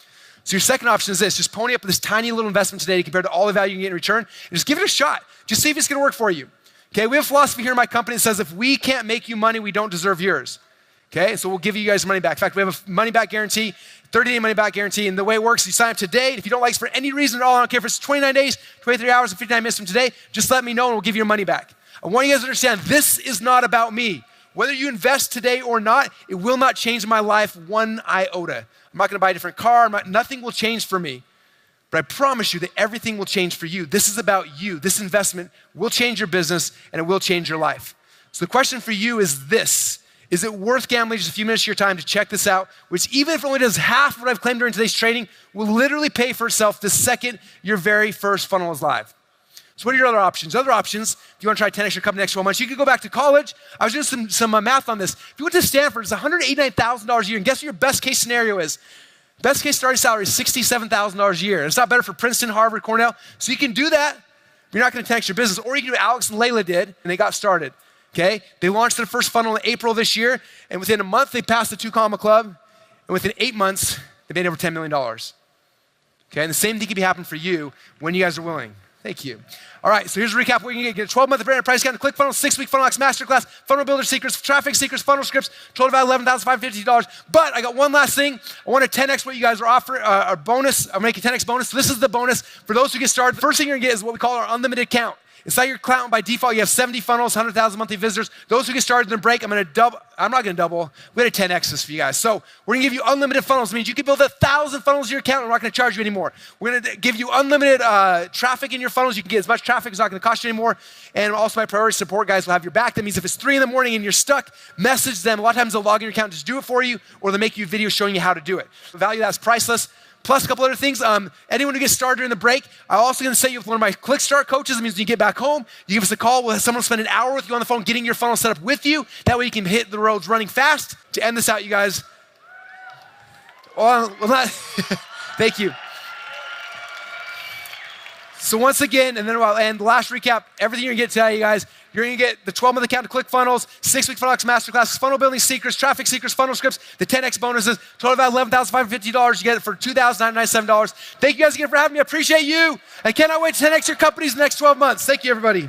So your second option is this, just pony up this tiny little investment today compared to all the value you can get in return, and just give it a shot. Just see if it's gonna work for you. Okay, we have a philosophy here in my company that says if we can't make you money, we don't deserve yours. Okay, so we'll give you guys money back. In fact, we have a money back guarantee, 30-day money back guarantee, and the way it works is you sign up today. If you don't like us for any reason at all, I don't care if it's 29 days, 23 hours, and 59 minutes from today, just let me know and we'll give you your money back. I want you guys to understand, this is not about me. Whether you invest today or not, it will not change my life one iota. I'm not gonna buy a different car, nothing will change for me. But I promise you that everything will change for you. This is about you. This investment will change your business and it will change your life. So the question for you is this, Is it worth gambling just a few minutes of your time to check this out, which even if it only does half of what I've claimed during today's training, will literally pay for itself the second your very first funnel is live. So what are your other options? Other options, if you want to try 10x your company next 12 months, you could go back to college. I was doing some math on this. If you went to Stanford, it's $189,000 a year, and guess what your best case scenario is? Best case starting salary is $67,000 a year. And it's not better for Princeton, Harvard, Cornell. So you can do that. You're not going to 10x your business. Or you can do what Alex and Layla did, and they got started. Okay? They launched their first funnel in April this year, and within a month, they passed the 2 Comma Club, and within 8 months, they made over $10 million. Okay? And the same thing can be happening for you when you guys are willing. Thank you. All right, so here's a recap. What you get a 12-month brand price count, ClickFunnels, 6-week Funnel Hacks Masterclass, Funnel Builder Secrets, Traffic Secrets, Funnel Scripts, total value $11,550. But I got one last thing. I want to 10x what you guys are offering, a bonus. I'm making 10x bonus. So this is the bonus for those who get started. The first thing you're gonna get is what we call our unlimited account. Inside your account by default, you have 70 funnels, 100,000 monthly visitors. Those who get started in the break, I'm not gonna double. We're gonna 10x this for you guys. So we're gonna give you unlimited funnels. It means you can build 1,000 funnels in your account and we're not gonna charge you anymore. We're gonna give you unlimited traffic in your funnels. You can get as much traffic, it's not gonna cost you anymore. And also my priority support guys will have your back. That means if it's 3 in the morning and you're stuck, message them. A lot of times they'll log in your account, just do it for you, or they'll make you videos showing you how to do it. The value that's priceless. Plus a couple other things. Anyone who gets started during the break, I'm also gonna set you with one of my Quick Start coaches. It means when you get back home, you give us a call. We'll have someone spend an hour with you on the phone getting your funnel set up with you. That way you can hit the roads running fast. To end this out, you guys. Thank you. So once again, and then I'll end, the last recap, everything you're gonna get today, you guys, you're gonna get the 12-month account to ClickFunnels, 6-week Funnel Hacks Masterclass, Funnel Building Secrets, Traffic Secrets, Funnel Scripts, the 10x bonuses, total value $11,550. You get it for $2,997. Thank you guys again for having me. I appreciate you. I cannot wait to 10x your companies in the next 12 months. Thank you, everybody.